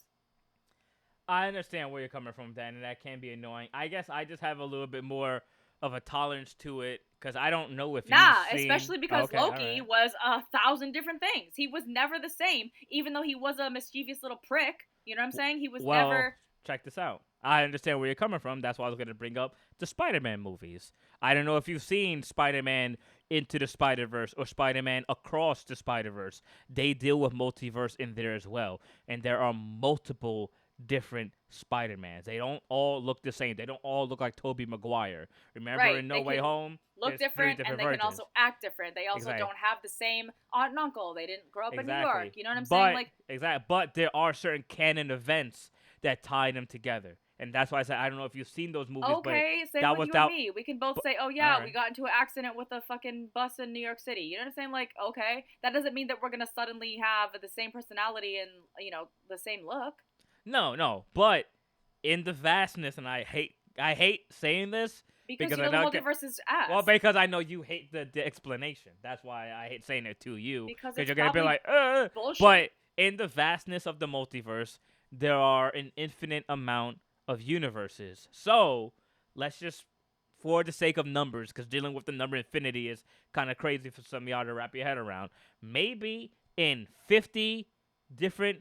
A: I understand where you're coming from, Dan, and that can be annoying. I guess I just have a little bit more of a tolerance to it, because I don't know if
B: especially because Loki was 1,000 different things. He was never the same, even though he was a mischievous little prick. You know what I'm saying? He was never...
A: Check this out. I understand where you're coming from. That's why I was going to bring up the Spider-Man movies. I don't know if you've seen Spider-Man Into the Spider-Verse or Spider-Man Across the Spider-Verse. They deal with multiverse in there as well. And there are multiple different Spider-Mans. They don't all look the same. They don't all look like Tobey Maguire. Remember in No Way Home?
B: Look different, and they can also act different. They also don't have the same aunt and uncle. They didn't grow up in New York. You know what I'm saying? Like,
A: exactly. But there are certain canon events that tie them together. And that's why I said I don't know if you've seen those movies.
B: Okay,
A: but
B: same with you and me. We can both say, oh yeah, we got into an accident with a fucking bus in New York City. You know what I'm saying? Like, okay, that doesn't mean that we're gonna suddenly have the same personality and, the same look.
A: No. But in the vastness, and I hate saying this
B: because you know the multiverse is ass.
A: Well, because I know you hate the explanation. That's why I hate saying it to you.
B: Because
A: you're gonna be like, bullshit. But in the vastness of the multiverse, there are an infinite amount of universes. So let's just, for the sake of numbers, because dealing with the number infinity is kind of crazy for some of y'all to wrap your head around, maybe in 50 different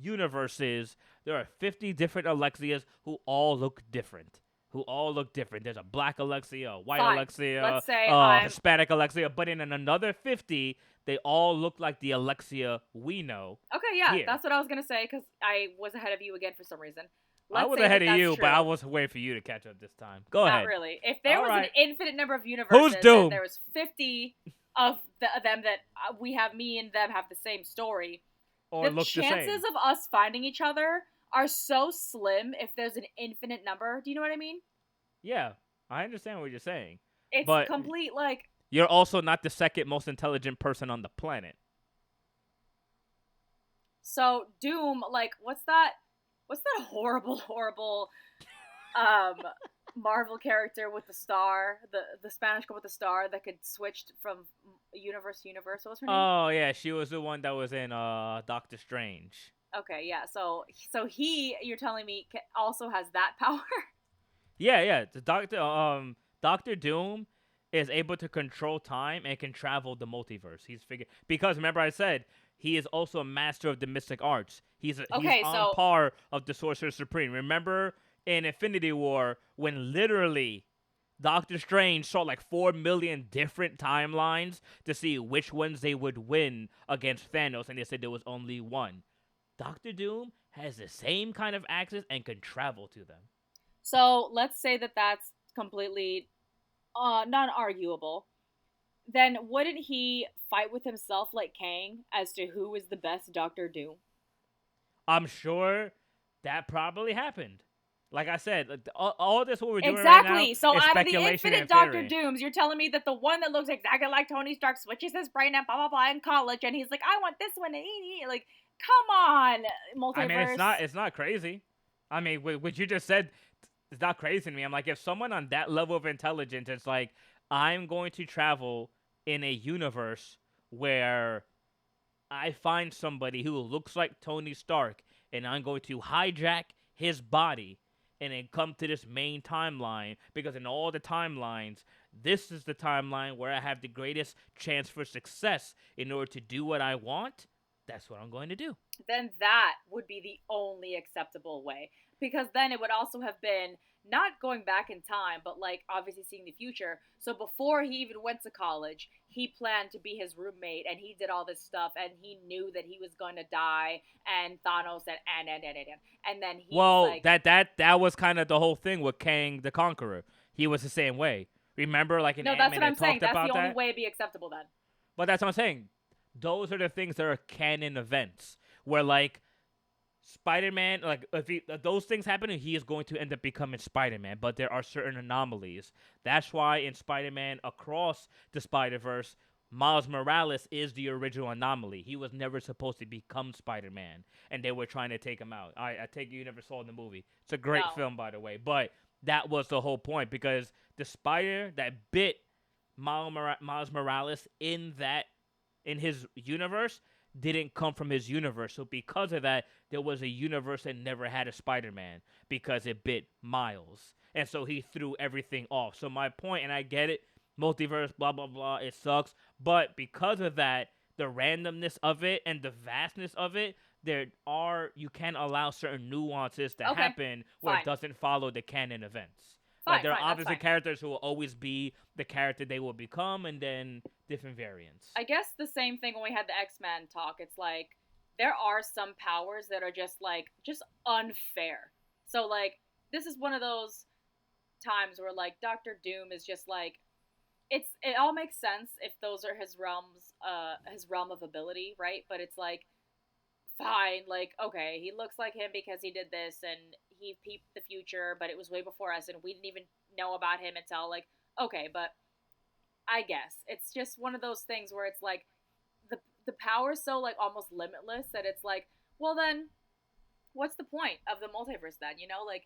A: universes there are 50 different Alexias who all look different. There's a black Alexia, a white Alexia,
B: let's say
A: Hispanic Alexia, but in another 50 they all look like the Alexia we know.
B: Okay, yeah, that's what I was gonna say, because I was ahead of you again for some reason.
A: I was ahead of you, but I was waiting for you to catch up this time. Go ahead.
B: Not really. If there was an infinite number of universes, and there was 50 of them that me and them have the same story,
A: or
B: the chances of us finding each other are so slim if there's an infinite number. Do you know what I mean?
A: Yeah, I understand what you're saying.
B: It's complete, like...
A: You're also not the second most intelligent person on the planet.
B: So, Doom, like, what's that horrible Marvel character with the star, the Spanish girl with the star that could switch from universe to universe? What was her name?
A: Oh, yeah, she was the one that was in Doctor Strange.
B: Okay, yeah, so he, you're telling me, also has that power?
A: Yeah, the Dr. Doom is able to control time and can travel the multiverse. Because remember I said he is also a master of the mystic arts. He's on par of the Sorcerer Supreme. Remember in Infinity War when literally Doctor Strange saw like 4 million different timelines to see which ones they would win against Thanos, and they said there was only one. Dr. Doom has the same kind of access and can travel to them.
B: So let's say that that's completely non-arguable. Then wouldn't he fight with himself like Kang as to who is the best Dr. Doom?
A: I'm sure that probably happened. Like I said, all this what we're doing right now is
B: so out of the
A: infinite
B: Dr. Dooms, you're telling me that the one that looks exactly like Tony Stark switches his brain and blah blah blah in college, and he's like, I want this one, like, come on, multiverse.
A: I mean, it's not crazy. I mean, what you just said, it's not crazy to me. I'm like, if someone on that level of intelligence is like, I'm going to travel in a universe where I find somebody who looks like Tony Stark, and I'm going to hijack his body and then come to this main timeline, because in all the timelines, this is the timeline where I have the greatest chance for success in order to do what I want. That's what I'm going to do.
B: Then that would be the only acceptable way. Because then it would also have been not going back in time, but like obviously seeing the future. So before he even went to college, he planned to be his roommate and he did all this stuff and he knew that he was going to die and Thanos said and then he's
A: Well,
B: like,
A: that was kind of the whole thing with Kang the Conqueror. He was the same way. Remember, like in
B: no,
A: Ant
B: that's
A: Man,
B: what
A: they
B: I'm saying.
A: talked
B: That's the
A: about
B: only
A: that.
B: way it'd be acceptable then.
A: But that's what I'm saying. Those are the things that are canon events where like Spider-Man, like if those things happen, he is going to end up becoming Spider-Man. But there are certain anomalies. That's why in Spider-Man Across the Spider-Verse, Miles Morales is the original anomaly. He was never supposed to become Spider-Man, and they were trying to take him out. I take it you never saw the movie. It's a great
B: No.
A: film, by the way. But that was the whole point, because the spider that bit Miles Morales in his universe didn't come from his universe. So because of that, there was a universe that never had a Spider-Man because it bit Miles. And so he threw everything off. So my point, and I get it, multiverse, blah, blah, blah, it sucks. But because of that, the randomness of it and the vastness of it, you can allow certain nuances to
B: Okay.
A: happen where it
B: Fine.
A: doesn't follow the canon events. Like
B: Fine,
A: there are
B: fine, that's
A: obviously
B: fine.
A: characters who will always be the character they will become, and then different variants.
B: I guess the same thing when we had the X-Men talk. It's like there are some powers that are just unfair. So like this is one of those times where like Dr. Doom is just like it all makes sense if those are his realm of ability, right? But it's like fine, like okay, he looks like him because he did this and he peeped the future, but it was way before us and we didn't even know about him until like okay, but I guess it's just one of those things where it's like the power's so like almost limitless that it's like, well then, what's the point of the multiverse then? You know, like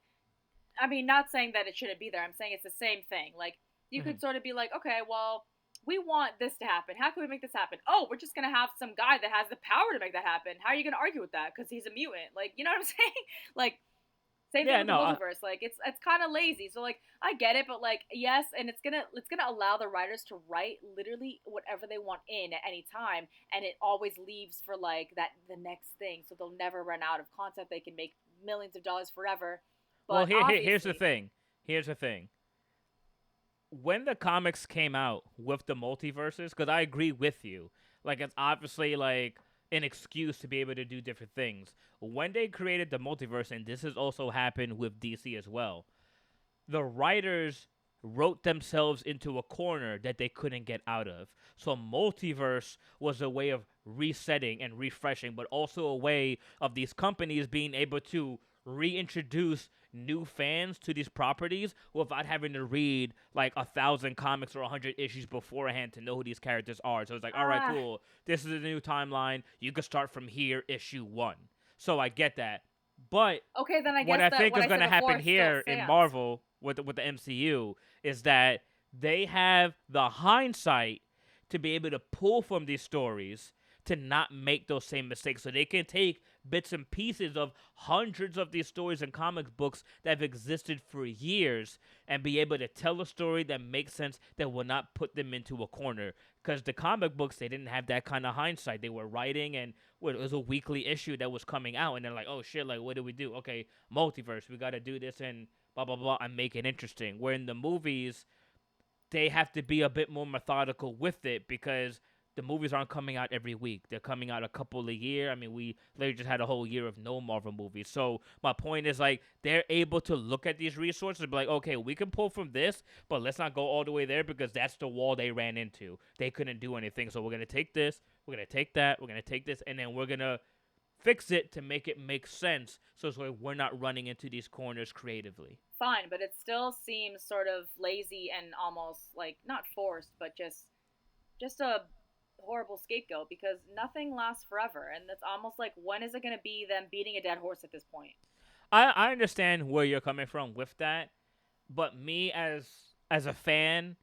B: I mean, not saying that it shouldn't be there. I'm saying it's the same thing. Like you
A: Mm-hmm.
B: could sort of be like, okay, well, we want this to happen. How can we make this happen? Oh, we're just gonna have some guy that has the power to make that happen. How are you gonna argue with that? Because he's a mutant. Like, you know what I'm saying? Like, same thing
A: Yeah,
B: with the
A: no,
B: multiverse. Like it's kind of lazy. So like I get it, but like yes, and it's gonna allow the writers to write literally whatever they want in at any time, and it always leaves for like that the next thing. So they'll never run out of content. They can make millions of dollars forever.
A: well,
B: But
A: here's the
B: obviously,
A: thing. Here's the thing. When the comics came out with the multiverses, because I agree with you, like it's obviously like an excuse to be able to do different things. When they created the multiverse, and this has also happened with DC as well, the writers wrote themselves into a corner that they couldn't get out of. So multiverse was a way of resetting and refreshing, but also a way of these companies being able to reintroduce new fans to these properties without having to read like 1,000 comics or 100 issues beforehand to know who these characters are. So it's like, all right,
B: ah,
A: cool. This is a new timeline. You can start from here, issue 1. So I get that. But
B: okay, then I
A: what
B: guess
A: I
B: that
A: think
B: what
A: is
B: I
A: going
B: said
A: to happen
B: before still
A: here in
B: stands.
A: Marvel with the MCU is that they have the hindsight to be able to pull from these stories to not make those same mistakes. So they can take bits and pieces of hundreds of these stories and comic books that have existed for years and be able to tell a story that makes sense that will not put them into a corner. Because the comic books, they didn't have that kind of hindsight. They were writing, and it was a weekly issue that was coming out, and they're like, oh shit, like what do we do? Okay, multiverse, we got to do this and blah blah blah and make it interesting. Where in the movies, they have to be a bit more methodical with it because the movies aren't coming out every week. They're coming out a couple a year. I mean, we literally just had a whole year of no Marvel movies. So my point is like they're able to look at these resources and be like, okay, we can pull from this, but let's not go all the way there because that's the wall they ran into. They couldn't do anything. So we're gonna take this, we're gonna take that, we're gonna take this, and then we're gonna fix it to make it make sense so we're not running into these corners creatively.
B: Fine, but it still seems sort of lazy and almost like not forced, but just a horrible scapegoat because nothing lasts forever, and it's almost like when is it going to be them beating a dead horse at this point?
A: I understand where you're coming from with that, but me as a fan,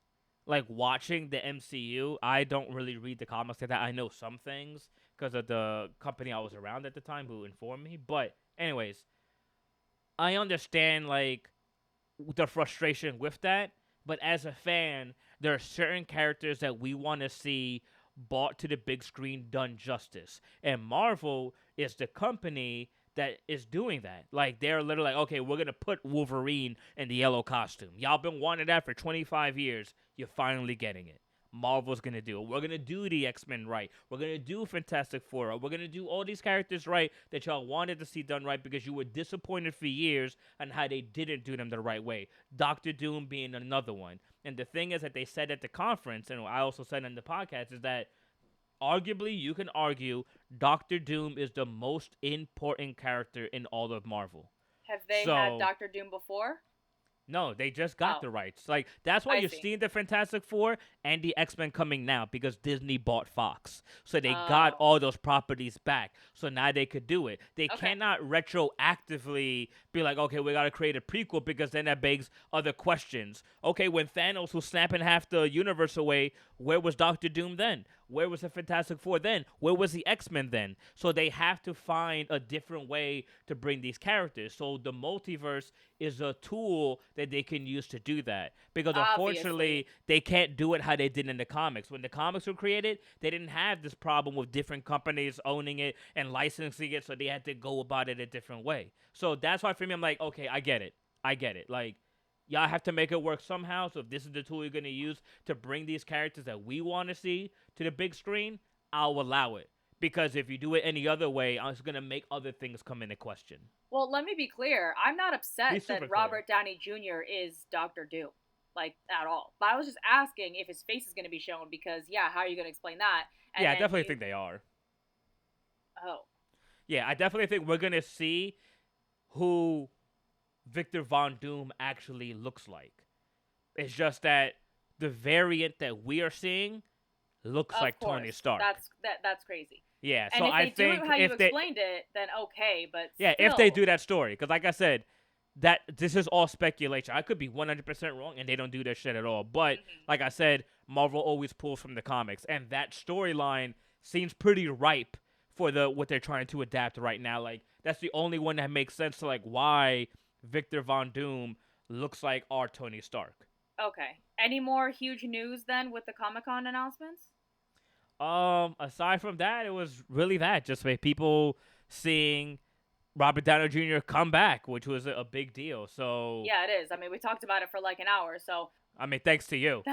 A: like watching the MCU, I don't really read the comics like that. I know some things because of the company I was around at the time who informed me. But anyways, I understand like the frustration with that. But as a fan, there are certain characters that we want to see brought to the big screen done justice. And Marvel is the company that is doing that. Like they're literally like, okay, we're gonna put Wolverine in the yellow costume. Y'all been wanting that for 25 years. You're finally getting it. Marvel's gonna do it. We're gonna do the X-Men right. We're gonna do Fantastic Four. We're gonna do all these characters right that y'all wanted to see done right because you were disappointed for years on how they didn't do them the right way. Doctor Doom being another one. And the thing is that they said at the conference, and I also said in the podcast, is that arguably you can argue Doctor Doom is the most important character in all of Marvel.
B: Have they had
A: So
B: Doctor Doom before?
A: no, they just got
B: Oh,
A: the rights. Like that's why
B: I
A: you're
B: see.
A: seeing the Fantastic Four and the X-Men coming now because Disney bought Fox. So they got
B: Oh,
A: all those properties back. So now they could do it. They
B: okay.
A: cannot retroactively be like, okay, we got to create a prequel because then that begs other questions. Okay, when Thanos was snapping half the universe away, where was Doctor Doom then? Where was the Fantastic Four then? Where was the X-Men then? So they have to find a different way to bring these characters. So the multiverse is a tool that they can use to do that. Because unfortunately,
B: Obviously.
A: they can't do it how they did in the comics. When the comics were created, they didn't have this problem with different companies owning it and licensing it, so they had to go about it a different way. So that's why for me, I'm like, okay, I get it. I get it. Like, y'all have to make it work somehow. So if this is the tool you're going to use to bring these characters that we want to see to the big screen, I'll allow it. Because if you do it any other way, it's going to make other things come into question.
B: Well, let me be clear. I'm not
A: Be
B: upset
A: super
B: that
A: clear.
B: Robert Downey Jr. is Doctor Doom, like at all. But I was just asking if his face is going to be shown because, yeah, how are you going to explain that? And
A: Yeah, I
B: then
A: definitely
B: you,
A: think they are.
B: oh,
A: Yeah, I definitely think we're going to see who Victor Von Doom actually looks like. It's just that the variant that we are seeing looks
B: of
A: like Tony
B: course,
A: Stark.
B: that's crazy.
A: Yeah,
B: And
A: so
B: if
A: I
B: they do it
A: think
B: how you
A: if they
B: explained it, then okay. But
A: if they
B: still,
A: do that story, because like I said, that this is all speculation. I could be 100% wrong, and they don't do that shit at all. But
B: mhm.
A: like I said, Marvel always pulls from the comics, and that storyline seems pretty ripe for the what they're trying to adapt right now. Like that's the only one that makes sense to like why Victor Von Doom looks like our Tony Stark.
B: Okay. Any more huge news then with the Comic Con announcements?
A: Aside from that, it was really that just like people seeing Robert Downey Jr. come back, which was a big deal. So
B: Yeah, it is. I mean, we talked about it for like an hour, so
A: I mean, thanks to you.